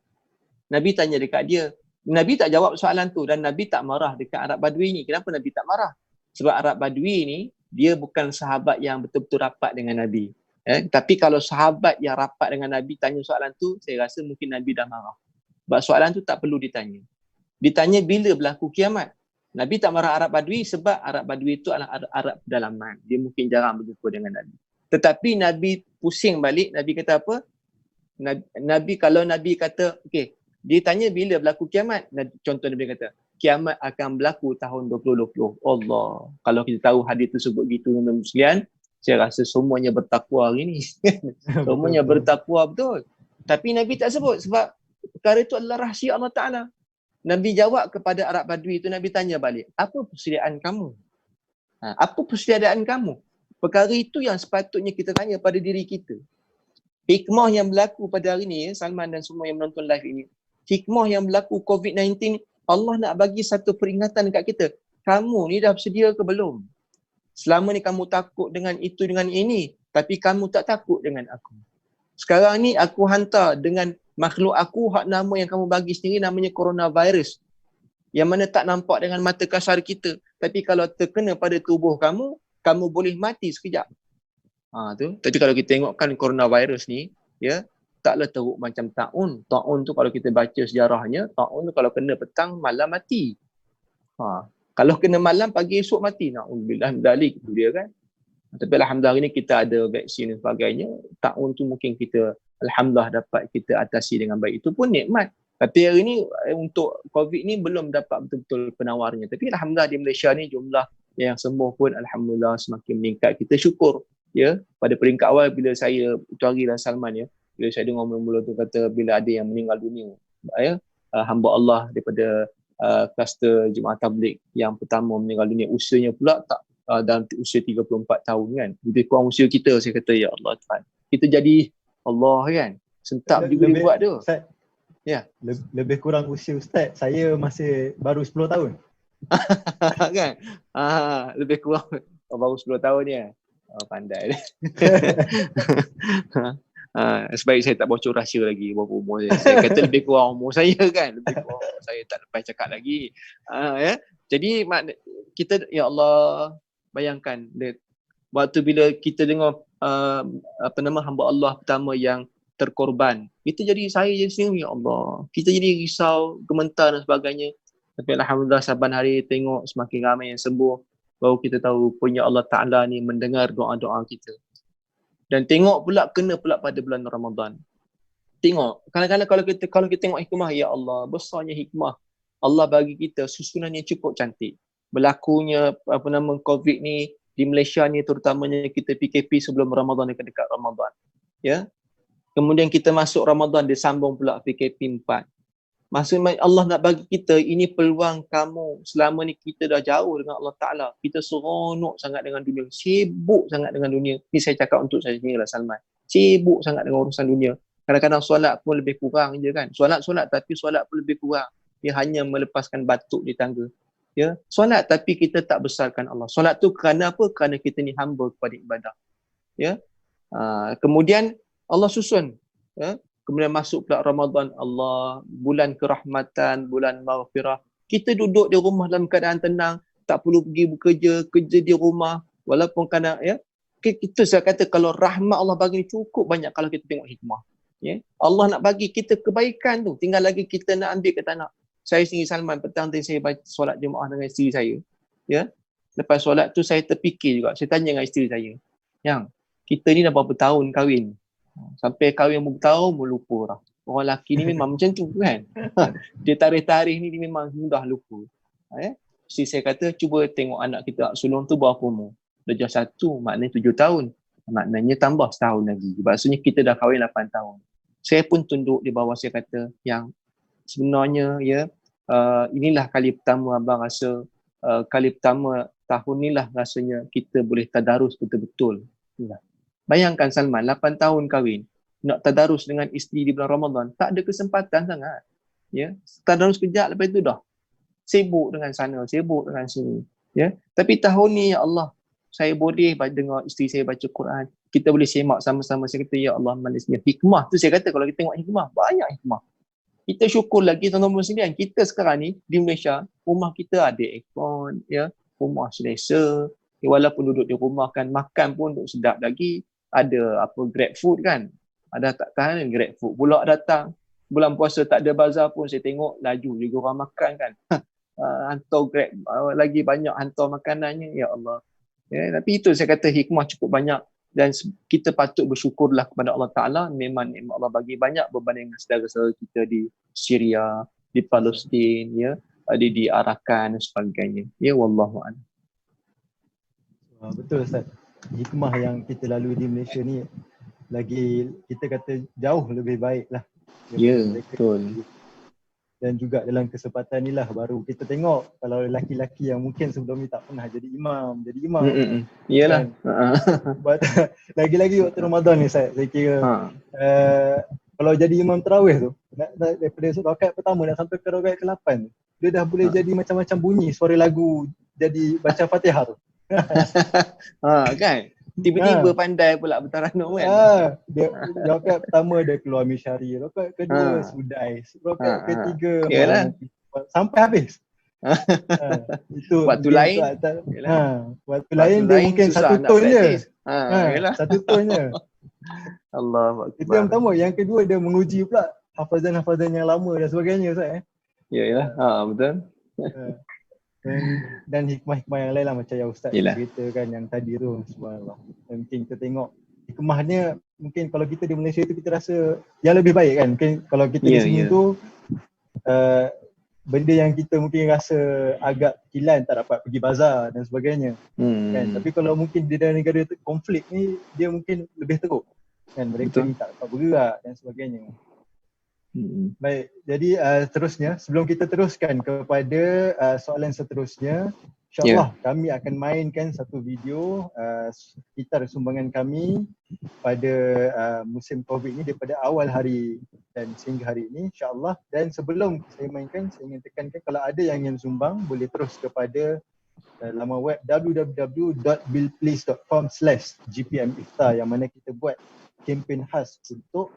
Nabi tanya dekat dia. Nabi tak jawab soalan tu dan Nabi tak marah dekat Arab Badui ni. Kenapa Nabi tak marah? Sebab Arab Badui ni dia bukan sahabat yang betul-betul rapat dengan Nabi. Tapi kalau sahabat yang rapat dengan Nabi tanya soalan tu, saya rasa mungkin Nabi dah marah. Sebab soalan tu tak perlu ditanya. Ditanya bila berlaku kiamat. Nabi tak marah Arab Badui sebab Arab Badui itu adalah Arab pedalaman. Dia mungkin jarang berjumpa dengan Nabi. Tetapi Nabi pusing balik, Nabi kata apa? Kalau Nabi kata, okey, dia tanya bila berlaku kiamat. Contoh Nabi kata, kiamat akan berlaku tahun 2020. Allah. Kalau kita tahu hadis tersebut gitu dengan sekalian, saya rasa semuanya bertakwa hari ni. Semuanya bertakwa betul. Tapi Nabi tak sebut sebab perkara itu adalah rahsia Allah Ta'ala. Nabi jawab kepada Arab Badui itu, Nabi tanya balik, apa persediaan kamu? Apa persediaan kamu? Perkara itu yang sepatutnya kita tanya pada diri kita. Hikmah yang berlaku pada hari ni, Salman dan semua yang menonton live ini, hikmah yang berlaku COVID-19, Allah nak bagi satu peringatan dekat kita. Kamu ni dah bersedia ke belum? Selama ni kamu takut dengan itu, dengan ini, tapi kamu tak takut dengan aku. Sekarang ni aku hantar dengan makhluk aku, hak nama yang kamu bagi sendiri namanya coronavirus. Yang mana tak nampak dengan mata kasar kita. Tapi kalau terkena pada tubuh kamu, kamu boleh mati sekejap. Tapi kalau kita tengokkan coronavirus ni, ya, taklah teruk macam taun. Taun tu kalau kita baca sejarahnya, taun tu kalau kena petang, malam mati. Kalau kena malam, pagi esok mati. Na'udzubillah min dzalik, itu dia kan. Tapi alhamdulillah hari ni kita ada vaksin dan sebagainya. Taun tu mungkin kita alhamdulillah dapat kita atasi dengan baik. Itu pun nikmat. Tapi hari ni untuk COVID ni belum dapat betul-betul penawarnya. Tapi alhamdulillah di Malaysia ni jumlah yang sembuh pun alhamdulillah semakin meningkat. Kita syukur, ya. Pada peringkat awal bila saya Tuari dan Salman, ya, bila saya dengar mula-mula tu kata bila ada yang meninggal dunia, ya, hamba Allah daripada kluster Jemaah Tabligh yang pertama meninggal dunia, usianya pula tak dalam usia 34 tahun kan. Lebih kurang usia kita. Saya kata ya Allah Tuhan. Kita jadi Allah kan. Sentap juga dia buat tu. Ustaz, ya. Lebih kurang usia Ustaz, saya masih baru 10 tahun. Kan? Lebih kurang baru 10 tahun ya. Pandai. Sebaik saya tak bocor rahsia lagi berapa umur saya. Saya kata lebih kurang umur saya kan. Lebih kurang umur saya, tak lepas cakap lagi. Ya. Jadi kita, ya Allah, bayangkan waktu bila kita dengar hamba Allah pertama yang terkorban, kita jadi, saya jadi sendiri, ya Allah, kita jadi risau, gementar dan sebagainya. Tapi alhamdulillah saban hari tengok semakin ramai yang sembuh, baru kita tahu punya Allah Ta'ala ni mendengar doa-doa kita. Dan tengok pula kena pula pada bulan Ramadan. Tengok, kadang-kadang kalau kita tengok hikmah, ya Allah, besarnya hikmah Allah bagi kita susunan yang cukup cantik. Berlakunya COVID ni di Malaysia ni, terutamanya kita PKP sebelum Ramadan, dekat Ramadan. Ya. Kemudian kita masuk Ramadan, dia sambung pula PKP 4. Maksudnya Allah nak bagi kita, ini peluang kamu. Selama ni kita dah jauh dengan Allah Ta'ala. Kita seronok sangat dengan dunia. Sibuk sangat dengan dunia. Ni saya cakap untuk saya sendiri lah, Salman. Sibuk sangat dengan urusan dunia. Kadang-kadang solat pun lebih kurang je kan. Solat tapi solat pun lebih kurang. Dia hanya melepaskan batuk di tangga. Ya, solat tapi kita tak besarkan Allah. Solat tu kerana apa? Kerana kita ni hamba kepada ibadah. Ya. Kemudian Allah susun. Ya. Kemudian masuk pula Ramadan, Allah, bulan kerahmatan, bulan maghfirah. Kita duduk di rumah dalam keadaan tenang, tak perlu pergi bekerja, kerja di rumah, walaupun kadang, ya. Kita saya kata kalau rahmat Allah bagi ni cukup banyak kalau kita tengok hikmah. Ya. Allah nak bagi kita kebaikan tu, tinggal lagi kita nak ambil ke tak nak. Saya sendiri, Salman, petang tadi saya baca solat jemaah dengan isteri saya. Ya. Lepas solat tu saya terfikir juga, saya tanya dengan isteri saya, yang kita ni dah berapa tahun kahwin? Sampai kahwin bertahun pun lupa dah. Orang lelaki ni memang macam tu kan. Dia tarikh-tarikh ni dia memang mudah lupa. Jadi saya kata cuba tengok anak kita sulung tu berapa umur. Darjah 1 maknanya 7 tahun. Maknanya tambah setahun lagi. Maksudnya kita dah kahwin 8 tahun. Saya pun tunduk di bawah, saya kata yang sebenarnya ya inilah kali pertama abang rasa, kali pertama tahun ni lah rasanya kita boleh tadarus betul-betul. Bayangkan Salman, 8 tahun kahwin, nak tadarus dengan isteri di bulan Ramadan, tak ada kesempatan sangat. Ya, tadarus kejap, lepas itu dah sibuk dengan sana, sibuk dengan sini. Ya, tapi tahun ni ya Allah, saya boleh dengar isteri saya baca Quran. Kita boleh semak sama-sama. Saya kata ya Allah, manisnya hikmah tu. Saya kata kalau kita tengok hikmah, banyak hikmah. Kita syukur lagi tuan-tuan sekalian, kita sekarang ni di Malaysia, rumah kita ada aircon, ya, rumah selesa. Ya, walaupun duduk di rumah kan, makan pun duduk sedap lagi. Ada apa Grab food kan. Ada tak tahan Grab food pula datang. Bulan puasa tak ada bazar pun saya tengok laju juga orang makan kan. Hantar Grab lagi banyak hantar makanannya, ya Allah. Ya, tapi itu saya kata hikmah cukup banyak dan kita patut bersyukurlah kepada Allah Ta'ala. Memang Allah bagi banyak berbanding dengan saudara-saudara kita di Syria, di Palestin, ya, di Arakan dan sebagainya. Ya, Wallahu'ala. Betul Ustaz. Hikmah yang kita lalui di Malaysia ni lagi kita kata jauh lebih baik lah. Ya, betul. Dan juga dalam kesempatan ni lah baru kita tengok kalau lelaki-lelaki yang mungkin sebelum ni tak pernah jadi imam. Iyalah. Kan? Lagi-lagi waktu Ramadan ni saya kira kalau jadi imam tarawih tu daripada rakaat pertama nak sampai ke rakaat ke-8 dia dah boleh jadi macam-macam bunyi suara lagu jadi baca Fatihah tu. Kan? Tiba-tiba pandai pula bertaranum kan? Dia rakaat pertama dia keluar Misyari, rakaat kedua Sudais, rakaat ketiga sampai habis. Itu waktu lain waktu lain dia mungkin satu tone je. Satu tone je. Allah. Itu yang pertama. Yang kedua dia menguji pula hafazan-hafazan yang lama dan sebagainya Ustaz. Ya, betul. Dan hikmah-hikmah yang lain lah macam yang Ustaz ceritakan yang tadi tu, subhanallah. Dan mungkin kita tengok hikmahnya mungkin kalau kita di Malaysia tu kita rasa yang lebih baik kan. Mungkin kalau kita di sini tu benda yang kita mungkin rasa agak kilan, tak dapat pergi bazar dan sebagainya kan. Tapi kalau mungkin di dalam negara konflik ni dia mungkin lebih teruk kan, mereka ni tak dapat bergerak dan sebagainya. Baik, jadi seterusnya sebelum kita teruskan kepada soalan seterusnya, InsyaAllah kami akan mainkan satu video sekitar sumbangan kami pada musim COVID ni daripada awal hari dan sehingga hari ini insyaAllah. Dan sebelum saya mainkan, saya ingin tekankan kalau ada yang ingin sumbang boleh terus kepada laman web www.billplease.com/gpmiftar yang mana kita buat kempen khas untuk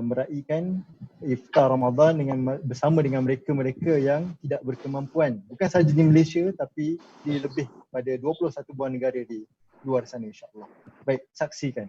meraihkan iftar Ramadan bersama dengan mereka-mereka yang tidak berkemampuan, bukan sahaja di Malaysia tapi di lebih pada 21 buah negara di luar sana insya-Allah. Baik, saksikan.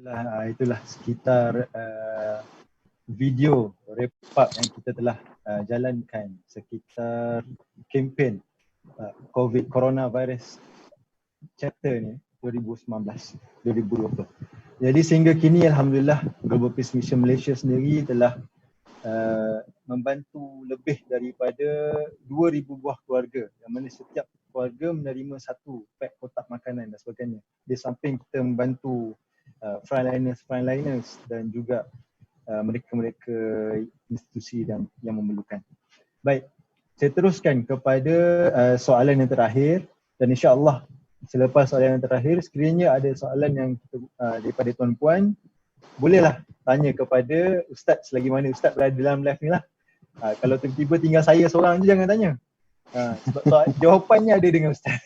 Itulah sekitar video wrap-up yang kita telah jalankan sekitar kempen COVID Coronavirus Chapter ni 2019-2020. Jadi sehingga kini Alhamdulillah Global Peace Mission Malaysia sendiri telah membantu lebih daripada 2,000 buah keluarga, yang mana setiap keluarga menerima satu pack kotak makanan dan sebagainya. Di samping kita membantu frontliners dan juga mereka-mereka institusi yang memerlukan. Baik, saya teruskan kepada soalan yang terakhir, dan insya-Allah selepas soalan yang terakhir, sekiranya ada soalan yang daripada tuan-puan, bolehlah tanya kepada Ustaz selagi mana Ustaz berada dalam live ni lah. Kalau tiba-tiba tinggal saya seorang je, jangan tanya. Sebab jawapannya ada dengan Ustaz.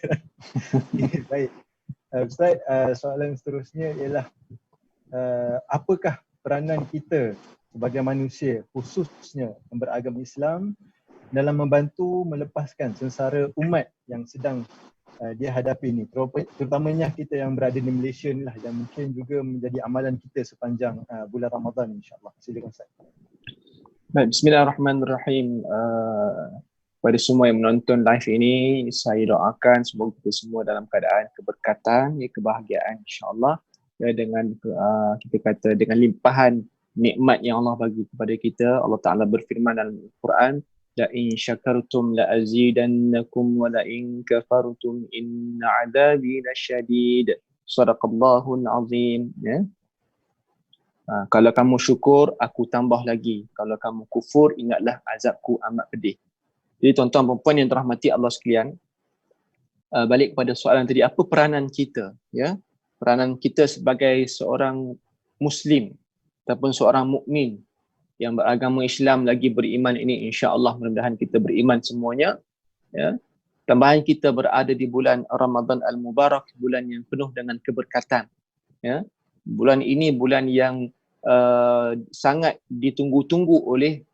Baik. Ustaz, soalan seterusnya ialah apakah peranan kita sebagai manusia, khususnya yang beragama Islam, dalam membantu melepaskan sengsara umat yang sedang dia hadapi ni, terutamanya kita yang berada di Malaysia ni lah, dan mungkin juga menjadi amalan kita sepanjang bulan Ramadan insya-Allah. Silakan Ustaz. Baik, bismillahirrahmanirrahim. Kepada semua yang menonton live ini, saya doakan semoga kita semua dalam keadaan keberkatan, kebahagiaan insya-Allah, dengan kita kata dengan limpahan nikmat yang Allah bagi kepada kita. Allah Taala berfirman dalam Al-Quran, la in syakartum la azidannakum wa la in kafartum inna adzabi lasyadid. Sadaqallahul azim. Ya. Kalau kamu syukur, aku tambah lagi. Kalau kamu kufur, ingatlah azabku amat pedih. Jadi tuan-tuan dan puan yang dirahmati Allah sekalian, balik kepada soalan tadi, apa peranan kita? Ya, peranan kita sebagai seorang Muslim ataupun seorang mukmin yang beragama Islam lagi beriman ini, insya-Allah mudah-mudahan kita beriman semuanya. Ya. Tambahan kita berada di bulan Ramadan Al-Mubarak, bulan yang penuh dengan keberkatan. Ya. Bulan ini bulan yang sangat ditunggu-tunggu oleh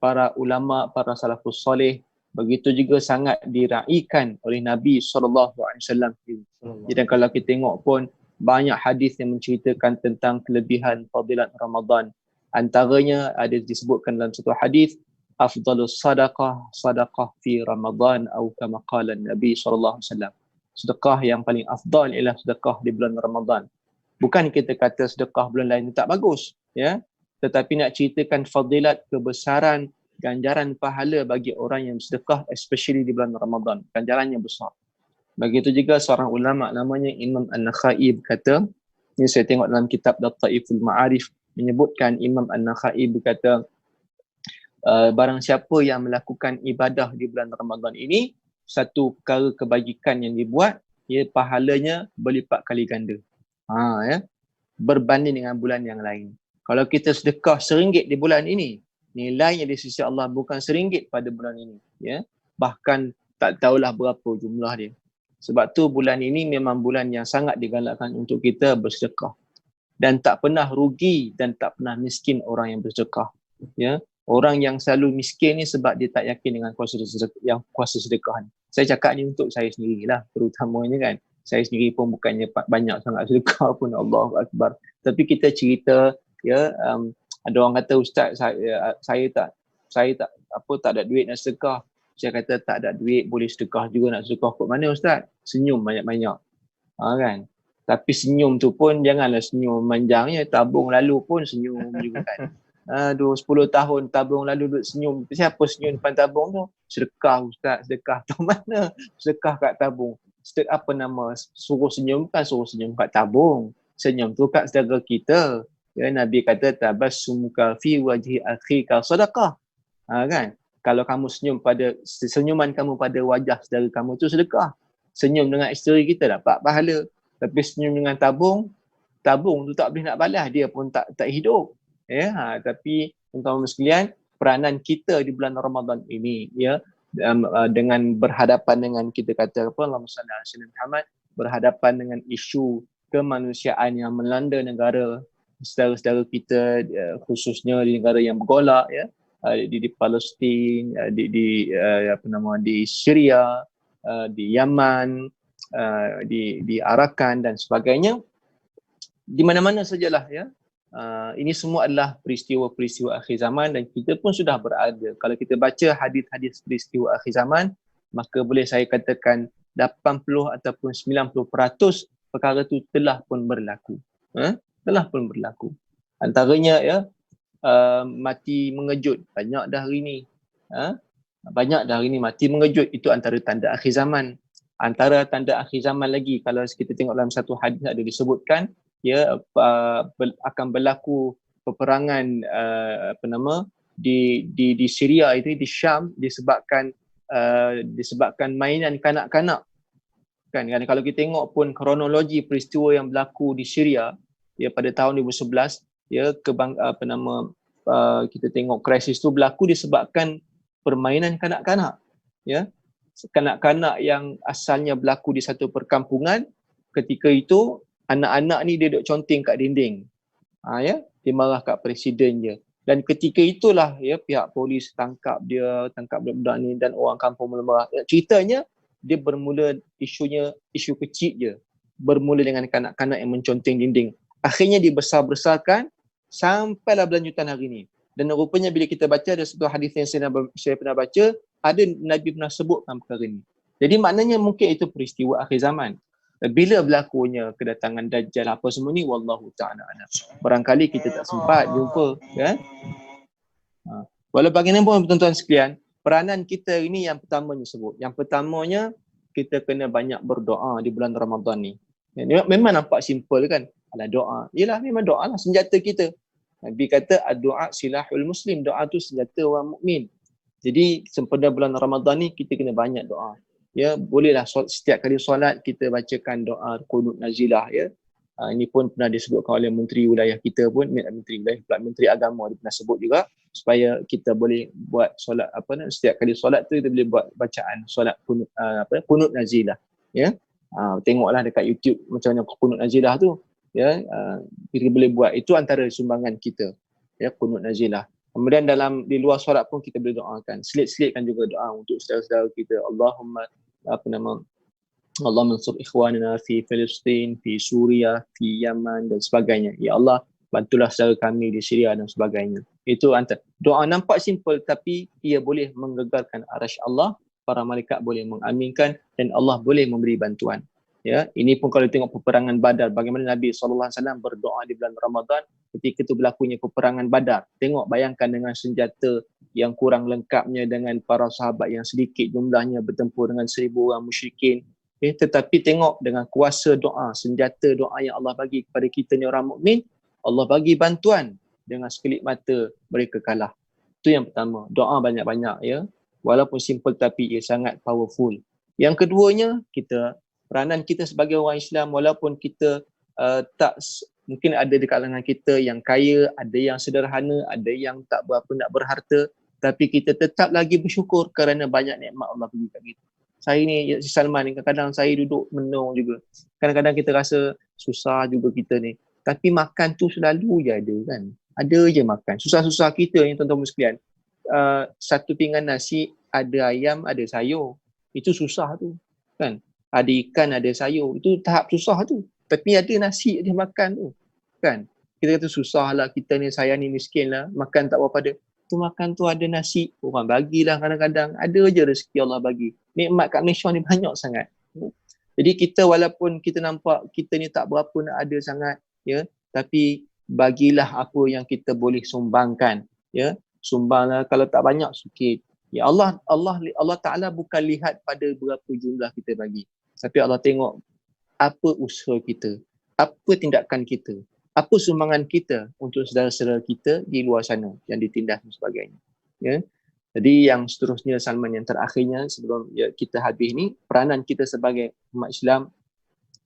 para ulama, para salafus soleh. Begitu juga sangat diraikan oleh Nabi SAW. Jadi kalau kita tengok pun banyak hadis yang menceritakan tentang kelebihan fadilat Ramadan. Antaranya ada disebutkan dalam satu hadis, afdalus sadaqah sadaqah fi Ramadan atau kama qala Nabi sallallahu alaihi wasallam. Sedekah yang paling afdal ialah sedekah di bulan Ramadan. Bukan kita kata sedekah bulan lain tak bagus, ya. Tetapi nak ceritakan fadilat, kebesaran, ganjaran pahala bagi orang yang sedekah, especially di bulan Ramadan. Ganjarannya besar. Begitu juga seorang ulama namanya Imam An-Nakhai berkata, ini saya tengok dalam kitab Lataiful Ma'arif, menyebutkan Imam An-Nakhai berkata, barang siapa yang melakukan ibadah di bulan Ramadan ini, satu perkara kebajikan yang dibuat, pahalanya berlipat kali ganda. Ya, berbanding dengan bulan yang lain. Kalau kita sedekah RM1 di bulan ini, nilainya di sisi Allah bukan RM1 pada bulan ini, ya. Bahkan tak tahulah berapa jumlah dia. Sebab tu bulan ini memang bulan yang sangat digalakkan untuk kita bersedekah. Dan tak pernah rugi dan tak pernah miskin orang yang bersedekah. Ya, orang yang selalu miskin ni sebab dia tak yakin dengan kuasa sedekah ni. Saya cakap ni untuk saya sendirilah, terutamanya kan. Saya sendiri pun bukannya banyak sangat sedekah pun, Allahu Akbar. Tapi kita cerita, ya, ada orang kata, Ustaz, saya tak ada duit nak sedekah. Saya kata tak ada duit boleh sedekah juga. Nak sedekah kot mana Ustaz? Senyum banyak-banyak. Kan? Tapi senyum tu pun janganlah senyum manjangnya, tabung lalu pun senyum juga kan. Aduh, 10 tahun tabung lalu duduk senyum. Siapa senyum depan tabung tu? Sedekah Ustaz, sedekah. Tahu mana? Sedekah kat tabung. Apa nama? Suruh senyum, bukan suruh senyum kat tabung. Senyum tu kat saudara kita. Ya, Nabi kata tabassumuka fi wajhi akhika sedekah. Kan? Kalau kamu senyuman kamu pada wajah saudara kamu tu sedekah. Senyum dengan isteri kita dapat pahala. Tapi senyum dengan tabung tu tak boleh nak balas, dia pun tak hidup. Ya, tapi tuan-tuan sekalian, peranan kita di bulan Ramadan ini, ya, dengan berhadapan dengan kita kata apa, Allahumma salli ala sayyidina Muhammad, berhadapan dengan isu kemanusiaan yang melanda negara saudara-saudara kita, khususnya di negara yang bergolak, ya, di Palestin, di Syria, di Yaman, di Arakan dan sebagainya. di mana-mana sajalah ya. Ini semua adalah peristiwa-peristiwa akhir zaman dan kita pun sudah berada. Kalau kita baca hadis-hadis peristiwa akhir zaman, maka boleh saya katakan 80 ataupun 90% perkara itu telah pun berlaku. Telah pun berlaku. Antaranya ya, mati mengejut. Banyak dah hari ni. Banyak dah hari ni mati mengejut. Itu antara tanda akhir zaman. Antara tanda akhir zaman lagi, kalau kita tengok dalam satu hadis ada disebutkan, ya akan berlaku peperangan di Syria itu, di Syam, disebabkan mainan kanak-kanak. Kan kalau kita tengok pun kronologi peristiwa yang berlaku di Syria ya pada tahun 2011 ya kita tengok krisis tu berlaku disebabkan permainan kanak-kanak ya. Kanak-kanak yang asalnya berlaku di satu perkampungan, ketika itu anak-anak ni dia duduk conteng kat dinding. Ya, dia marah kat presiden je. Dan ketika itulah ya pihak polis tangkap budak-budak ni dan orang kampung mula marah. Ya, ceritanya dia bermula isu kecil je. Bermula dengan kanak-kanak yang menconteng dinding. Akhirnya dibesar-besarkan sampailah berlanjutan hari ni. Dan rupanya bila kita baca ada satu hadis yang saya pernah baca, ada Nabi pernah sebutkan perkara ni. Jadi maknanya mungkin itu peristiwa akhir zaman. Bila berlakunya kedatangan Dajjal apa semua ni, wallahu ta'ala alam. Barangkali kita tak sempat jumpa kan. Walau bagaimanapun tuan-tuan sekalian, peranan kita ini yang pertamanya sebut. Yang pertamanya kita kena banyak berdoa di bulan Ramadan ni. Memang nampak simple kan. Alah doa. Yalah memang doa lah senjata kita. Nabi kata ad-du'a silahul muslim. Doa tu senjata orang mukmin. Jadi sempena bulan Ramadan ni kita kena banyak doa. Ya, bolehlah setiap kali solat kita bacakan doa qunut nazilah ya. Ini pun pernah disebutkan oleh menteri wilayah kita pun, menteri agama dia pernah sebut juga supaya kita boleh buat solat setiap kali solat tu kita boleh buat bacaan solat qunut nazilah ya. Tengoklah dekat YouTube macam mana qunut nazilah tu ya. Kita boleh buat, itu antara sumbangan kita ya, qunut nazilah. Kemudian di luar solat pun kita boleh doakan. Selit-selitkan juga doa untuk saudara-saudara kita. Allahumma mansur ikhwanina fi Palestin, fi Suria, fi Yaman dan sebagainya. Ya Allah, bantulah saudara kami di Syria dan sebagainya. Itu antara doa nampak simple tapi ia boleh menggegarkan arasy Allah, para malaikat boleh mengaminkan dan Allah boleh memberi bantuan. Ya, ini pun kalau tengok peperangan Badar, bagaimana Nabi SAW berdoa di bulan Ramadan ketika itu berlakunya peperangan Badar. Tengok, bayangkan dengan senjata yang kurang lengkapnya, dengan para sahabat yang sedikit jumlahnya bertempur dengan 1000 orang musyrikin. Tetapi tengok dengan kuasa doa, senjata doa yang Allah bagi kepada kita ni orang mukmin, Allah bagi bantuan, dengan sekelip mata mereka kalah. Itu yang pertama, doa banyak-banyak ya. Walaupun simple tapi ia sangat powerful. Yang keduanya, peranan kita sebagai orang Islam, walaupun kita mungkin ada di kalangan kita yang kaya, ada yang sederhana, ada yang tak berapa nak berharta, tapi kita tetap lagi bersyukur kerana banyak nikmat Allah bagi kat kita. Saya ni, si Salman ni, kadang-kadang saya duduk menung juga. Kadang-kadang kita rasa susah juga kita ni. Tapi makan tu selalu je ada kan. Ada je makan. Susah-susah kita ni tuan-tuan sekalian. Satu pinggan nasi, ada ayam, ada sayur. Itu susah tu kan. Ada ikan, ada sayur. Itu tahap susah tu. Tapi ada nasi dia makan tu. Kan? Kita kata susah lah kita ni, saya ni miskin lah. Makan tak berapa ada. Tu makan tu ada nasi. Orang bagilah kadang-kadang. Ada je rezeki Allah bagi. Nikmat kat Malaysia ni banyak sangat. Jadi kita walaupun kita nampak kita ni tak berapa nak ada sangat. Ya, tapi bagilah apa yang kita boleh sumbangkan. Ya, sumbanglah, kalau tak banyak sikit. Ya Allah Ta'ala bukan lihat pada berapa jumlah kita bagi. Tapi Allah tengok apa usaha kita, apa tindakan kita, apa sumbangan kita untuk saudara-saudara kita di luar sana yang ditindas dan sebagainya. Ya. Jadi yang seterusnya, Salman, yang terakhirnya sebelum kita habis ni, peranan kita sebagai umat Islam,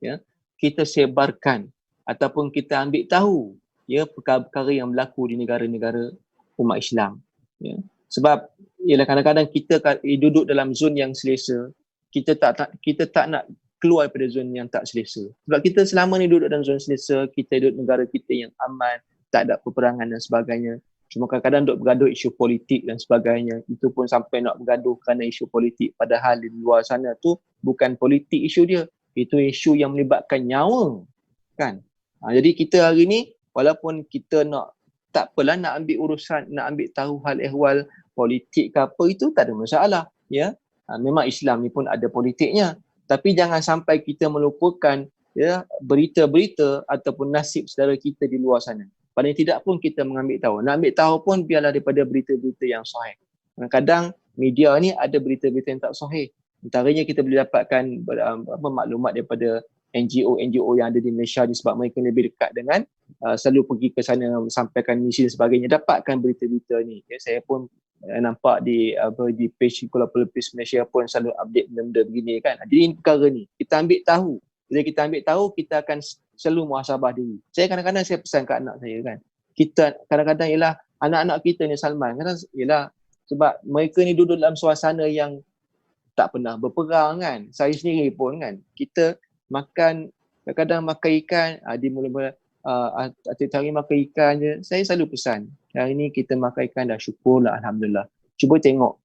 ya, kita sebarkan ataupun kita ambil tahu ya perkara-perkara yang berlaku di negara-negara umat Islam. Ya. Sebab ialah kadang-kadang kita duduk dalam zon yang selesa, kita tak nak keluar daripada zon yang tak selesa. Sebab kita selama ni duduk dalam zon selesa, kita duduk negara kita yang aman, tak ada peperangan dan sebagainya. Cuma kadang-kadang duduk bergaduh isu politik dan sebagainya. Itu pun sampai nak bergaduh kerana isu politik, padahal di luar sana tu bukan politik isu dia. Itu isu yang melibatkan nyawa. Kan? Jadi kita hari ni walaupun kita tak apalah nak ambil urusan, nak ambil tahu hal ehwal politik ke apa, itu tak ada masalah, ya. Memang Islam ni pun ada politiknya, tapi jangan sampai kita melupakan, ya, berita-berita ataupun nasib saudara kita di luar sana. Paling tidak pun kita mengambil tahu. Nak ambil tahu pun biarlah daripada berita-berita yang sahih. Kadang-kadang media ni ada berita-berita yang tak sahih. Antaranya kita boleh dapatkan maklumat daripada NGO yang ada di Malaysia ni, sebab mereka lebih dekat dengan selalu pergi ke sana sampaikan misi dan sebagainya, dapatkan berita-berita ni. Ya, saya pun nampak di page Kuala Pelipis Malaysia pun selalu update benda-benda begini kan. Jadi perkara ni kita ambil tahu. Bila kita ambil tahu, kita akan selalu muhasabah diri. Saya kadang-kadang saya pesan kat anak saya kan. Kita kadang-kadang ialah anak-anak kita ni Salman, kadang ialah sebab mereka ni duduk dalam suasana yang tak pernah berperang kan. Saya sendiri pun kan, kita makan, kadang-kadang makan ikan, di mula-mula atik hari makan ikan je, saya selalu pesan, hari ni kita makan ikan dah, syukurlah, alhamdulillah. Cuba tengok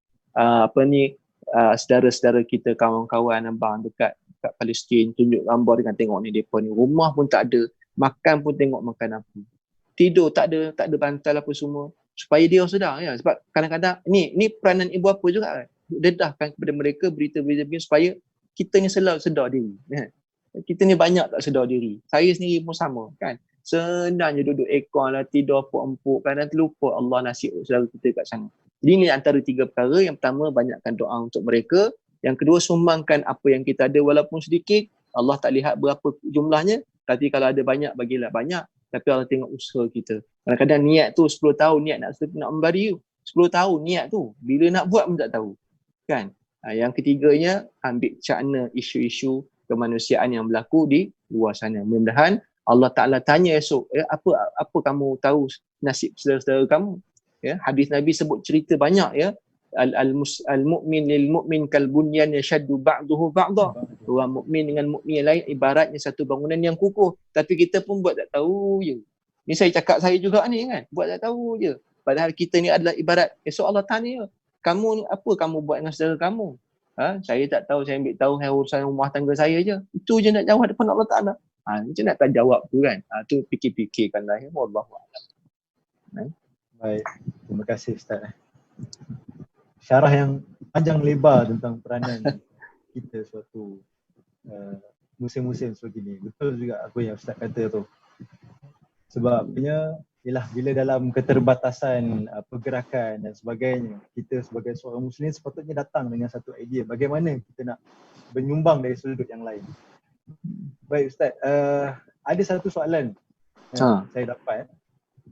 saudara-saudara kita, kawan-kawan abang dekat Palestin, tunjuk gambar dengan tengok ni depa ni rumah pun tak ada, makan pun tengok makan apa, tidur tak ada bantal apa semua, supaya dia sedar ya. Sebab kadang-kadang ni peranan ibu bapa juga kan, dedahkan kepada mereka berita-berita supaya kita ni selalu sedar diri ya. Kita ni banyak tak sedar diri. Saya sendiri pun sama kan. Senang je duduk aircon lah, tidur empuk-empuk kan, dan terlupa Allah nasib saudara kita kat sana. Jadi ni antara 3 perkara. Yang pertama, banyakkan doa untuk mereka. Yang kedua, sumbangkan apa yang kita ada walaupun sedikit. Allah tak lihat berapa jumlahnya, tapi kalau ada banyak, bagilah banyak. Tapi Allah tengok usaha kita. Kadang-kadang niat tu 10 tahun niat nak memberi tu. 10 tahun niat tu. Bila nak buat pun tak tahu. Kan? Yang ketiganya, ambil cakna isu-isu kemanusiaan yang berlaku di luar sana. Mudah-mudahan Allah Ta'ala tanya esok, apa kamu tahu nasib saudara-saudara kamu? Ya, hadis Nabi sebut cerita banyak ya. Al-mu'min lil-mu'min kal-bunyan yashaddu ba'duhu ba'da. Orang mukmin dengan mukmin yang lain ibaratnya satu bangunan yang kukuh. Tapi kita pun buat tak tahu je. Ni saya cakap saya juga ni kan, buat tak tahu je. Padahal kita ni adalah ibarat, esok Allah tanya, kamu ni apa kamu buat dengan saudara kamu? Saya tak tahu, saya ambil tahu urusan rumah tangga saya je. Itu je nak jawab depan Allah Ta'ala. Macam nak tak jawab tu kan. Tu fikir-fikirkanlah. Wallahu'alam. Baik, terima kasih Ustaz. Syarah yang panjang lebar tentang peranan kita suatu musim-musim sebegini. Betul juga apa yang Ustaz kata tu. Sebabnya ialah bila dalam keterbatasan pergerakan dan sebagainya, kita sebagai seorang Muslim sepatutnya datang dengan satu idea bagaimana kita nak menyumbang dari sudut yang lain. Baik Ustaz, ada satu soalan yang saya dapat.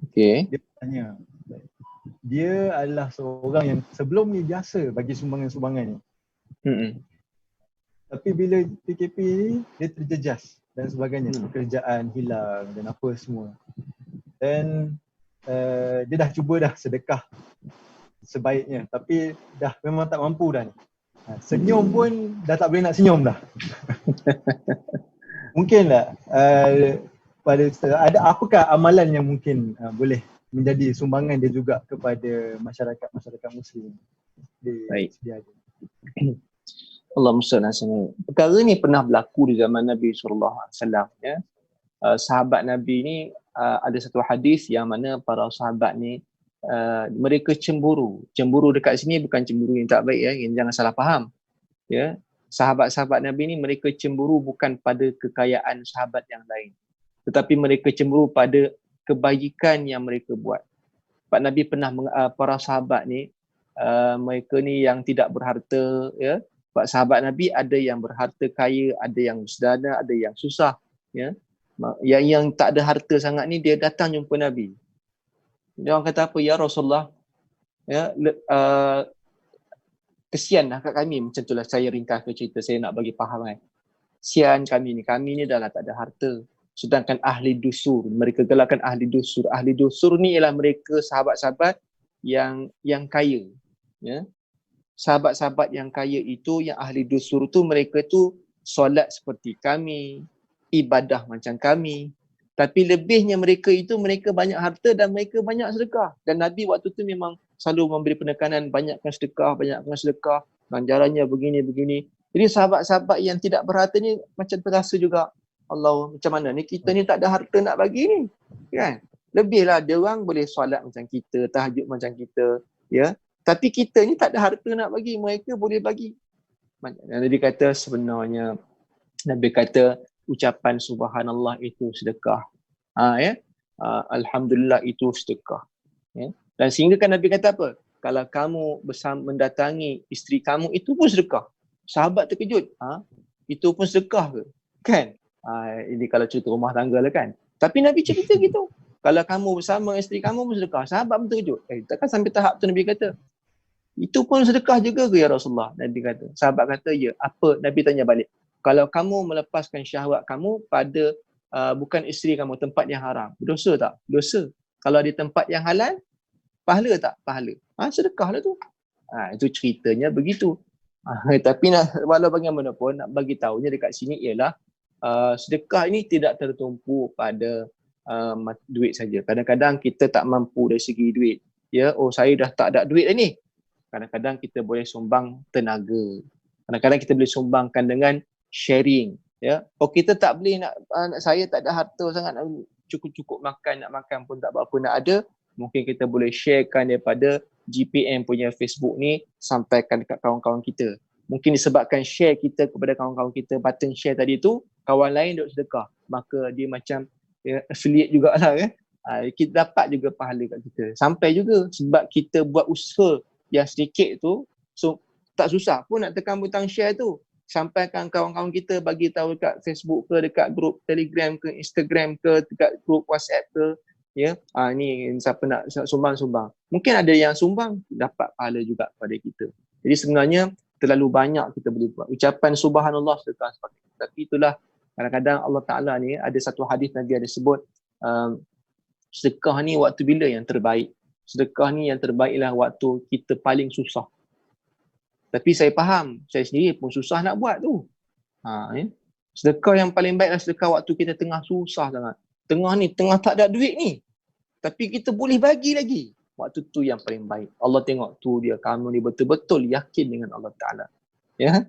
Okay. Dia bertanya, dia adalah seorang yang sebelum ni biasa bagi sumbangan-sumbangan ni. Tapi bila PKP ni, dia terjejas dan sebagainya. Pekerjaan hilang dan apa semua. Dan dia dah cuba dah sedekah sebaiknya, tapi dah memang tak mampu dah ni. Senyum pun dah tak boleh nak senyum dah. Mungkin tak ada apakah amalan yang mungkin boleh menjadi sumbangan dia juga kepada masyarakat Muslim di sedia ada. Allahumma salli ala sayyidina. Perkara ni pernah berlaku di zaman Nabi SAW ya. Sahabat Nabi ni ada satu hadis yang mana para sahabat ni mereka cemburu. Cemburu dekat sini bukan cemburu yang tak baik ya, jangan salah faham. Ya. Sahabat-sahabat Nabi ni mereka cemburu bukan pada kekayaan sahabat yang lain, tetapi mereka cemburu pada kebajikan yang mereka buat. Pak Nabi pernah para sahabat ni mereka ni yang tidak berharta ya. Pak sahabat Nabi ada yang berharta kaya, ada yang sederhana, ada yang susah ya. Yang tak ada harta sangat ni dia datang jumpa Nabi. Dia orang kata apa? Ya Rasulullah, ya, kesianlah kat kami. Macam itulah saya ringkas ke cerita, saya nak bagi faham kan. Kesian kami ni dah lah tak ada harta. Sedangkan ahli dusur, mereka gelarkan ahli dusur. Ahli dusur ni ialah mereka sahabat-sahabat yang kaya. Ya. Sahabat-sahabat yang kaya itu, yang ahli dusur tu, mereka tu solat seperti kami, ibadah macam kami. Tapi lebihnya mereka itu, mereka banyak harta dan mereka banyak sedekah. Dan Nabi waktu tu memang selalu memberi penekanan, banyakkan sedekah, ganjarannya begini-begini. Jadi sahabat-sahabat yang tidak berharta ni macam terasa juga, Allah, macam mana ni kita ni tak ada harta nak bagi ni, kan? Lebihlah dia orang boleh solat macam kita, tahajud macam kita, ya. Tapi kita ni tak ada harta nak bagi, mereka boleh bagi. Nabi kata sebenarnya, Nabi kata ucapan subhanallah itu sedekah. Ya. Alhamdulillah itu sedekah. Ya. Dan sehingga kan Nabi kata apa? Kalau kamu mendatangi isteri kamu, itu pun sedekah. Sahabat terkejut. Itu pun sedekah ke? Kan? Ini kalau cerita rumah tangga lah kan. Tapi Nabi cerita gitu. Kalau kamu bersama isteri kamu pun sedekah. Sahabat pun terkejut. Takkan sampai tahap tu Nabi kata, itu pun sedekah juga ke ya Rasulullah? Nabi kata. Sahabat kata, ya. Apa? Nabi tanya balik. Kalau kamu melepaskan syahwat kamu pada bukan isteri kamu, tempat yang haram, dosa tak? Dosa. Kalau di tempat yang halal, pahala tak? Pahala. Sedekah lah tu. Itu ceritanya begitu. Tapi walau bagaimanapun, nak bagi tahunya dekat sini ialah sedekah ini tidak tertumpu pada duit saja. Kadang-kadang kita tak mampu dari segi duit. Ya, saya dah tak ada duit ni. Kadang-kadang kita boleh sumbang tenaga. Kadang-kadang kita boleh sumbangkan dengan sharing. Ya, kita tak boleh saya tak ada harta sangat nak cukup-cukup makan, nak makan pun tak berapa nak ada. Mungkin kita boleh sharekan daripada GPM punya Facebook ni, sampaikan dekat kawan-kawan kita. Mungkin disebabkan share kita kepada kawan-kawan kita, button share tadi tu, kawan lain duk sedekah. Maka dia macam affiliate jugalah kan. Kita dapat juga pahala kat kita. Sampai juga sebab kita buat usaha yang sedikit tu, so tak susah pun nak tekan butang share tu. Sampaikan kawan-kawan kita, bagi tahu dekat Facebook ke, dekat grup Telegram ke, Instagram ke, dekat grup WhatsApp ke. Ya, ni siapa nak sumbang-sumbang. Mungkin ada yang sumbang, dapat pahala juga pada kita. Jadi sebenarnya terlalu banyak kita boleh buat. Ucapan subhanallah sedekah sebagainya. Tapi itulah kadang-kadang Allah Ta'ala ni ada satu hadis Nabi ada sebut, sedekah ni waktu bila yang terbaik? Sedekah ni yang terbaiklah waktu kita paling susah. Tapi saya faham, saya sendiri pun susah nak buat tu. Ya. Sedekah yang paling baiklah sedekah waktu kita tengah susah sangat. Tengah tak ada duit ni. Tapi kita boleh bagi lagi. Waktu tu yang paling baik. Allah tengok tu dia, kamu ni betul-betul yakin dengan Allah Ta'ala. Ya.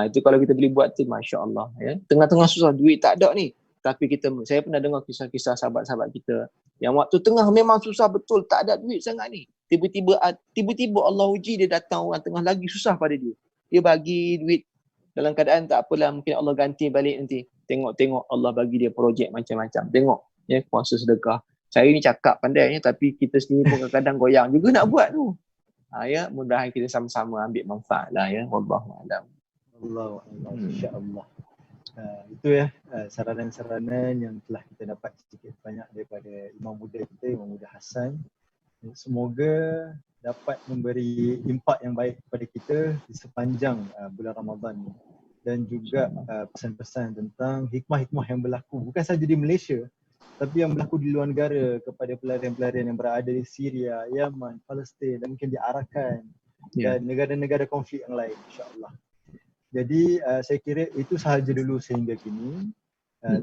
Itu kalau kita boleh buat tu, Masya Allah. Ya. Tengah-tengah susah, duit tak ada ni. Tapi saya pernah dengar kisah-kisah sahabat-sahabat kita yang waktu tengah memang susah betul, tak ada duit sangat ni. Tiba-tiba Allah uji, dia datang orang tengah lagi susah pada dia. Dia bagi duit dalam keadaan tak apalah, mungkin Allah ganti balik nanti. Tengok Allah bagi dia projek macam-macam. Tengok ya, kuasa sedekah. Saya ni cakap pandainya, tapi kita sendiri pun kadang-kadang goyang juga nak buat tu. Ya, mudah-mudahan kita sama-sama ambil manfaat lah ya. Wallahu a'lam. Allah, insya-Allah. Itu ya saranan-saranan yang telah kita dapat sedikit banyak daripada Imam Muda kita, Imam Muda Hassan. Semoga dapat memberi impak yang baik kepada kita di sepanjang bulan Ramadan ni. Dan juga pesan-pesan tentang hikmah-hikmah yang berlaku bukan sahaja di Malaysia, tapi yang berlaku di luar negara kepada pelarian-pelarian yang berada di Syria, Yaman, Palestin dan mungkin di Arakan dan negara-negara konflik yang lain, insya-Allah. Jadi saya kira itu sahaja dulu sehingga kini.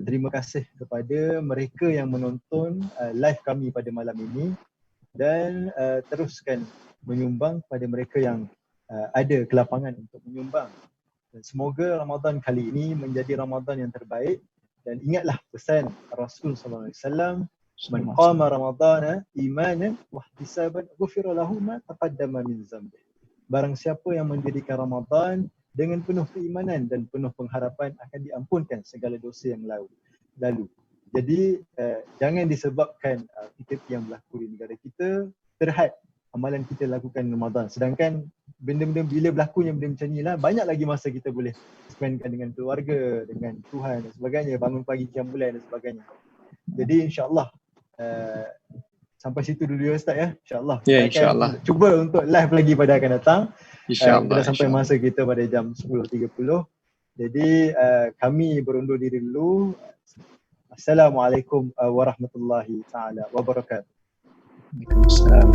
Terima kasih kepada mereka yang menonton live kami pada malam ini dan teruskan menyumbang kepada mereka yang ada kelapangan untuk menyumbang. Dan semoga Ramadan kali ini menjadi Ramadan yang terbaik. Dan ingatlah pesan Rasul sallallahu alaihi wasallam, "Man qama Ramadana imanan wa ihtisaban ghufira lahu ma taqaddama min dhanbi." Barang siapa yang mendirikan Ramadan dengan penuh keimanan dan penuh pengharapan, akan diampunkan segala dosa yang lalu. Jadi jangan disebabkan PKP yang berlaku di negara kita terhad amalan kita lakukan Ramadan. Sedangkan benda-benda bila berlakunya benda macam ni lah, banyak lagi masa kita boleh spendkan dengan keluarga, dengan Tuhan dan sebagainya, bangun pagi qiyam bulan dan sebagainya. Jadi insya-Allah sampai situ dulu ya Ustaz ya, insya-Allah. Ya, insya-Allah. Cuba untuk live lagi pada akan datang. Insya-Allah. Kita sampai masa kita pada jam 10.30. Jadi kami berundur diri dulu. Assalamualaikum warahmatullahi taala wabarakatuh. Waalaikumsalam.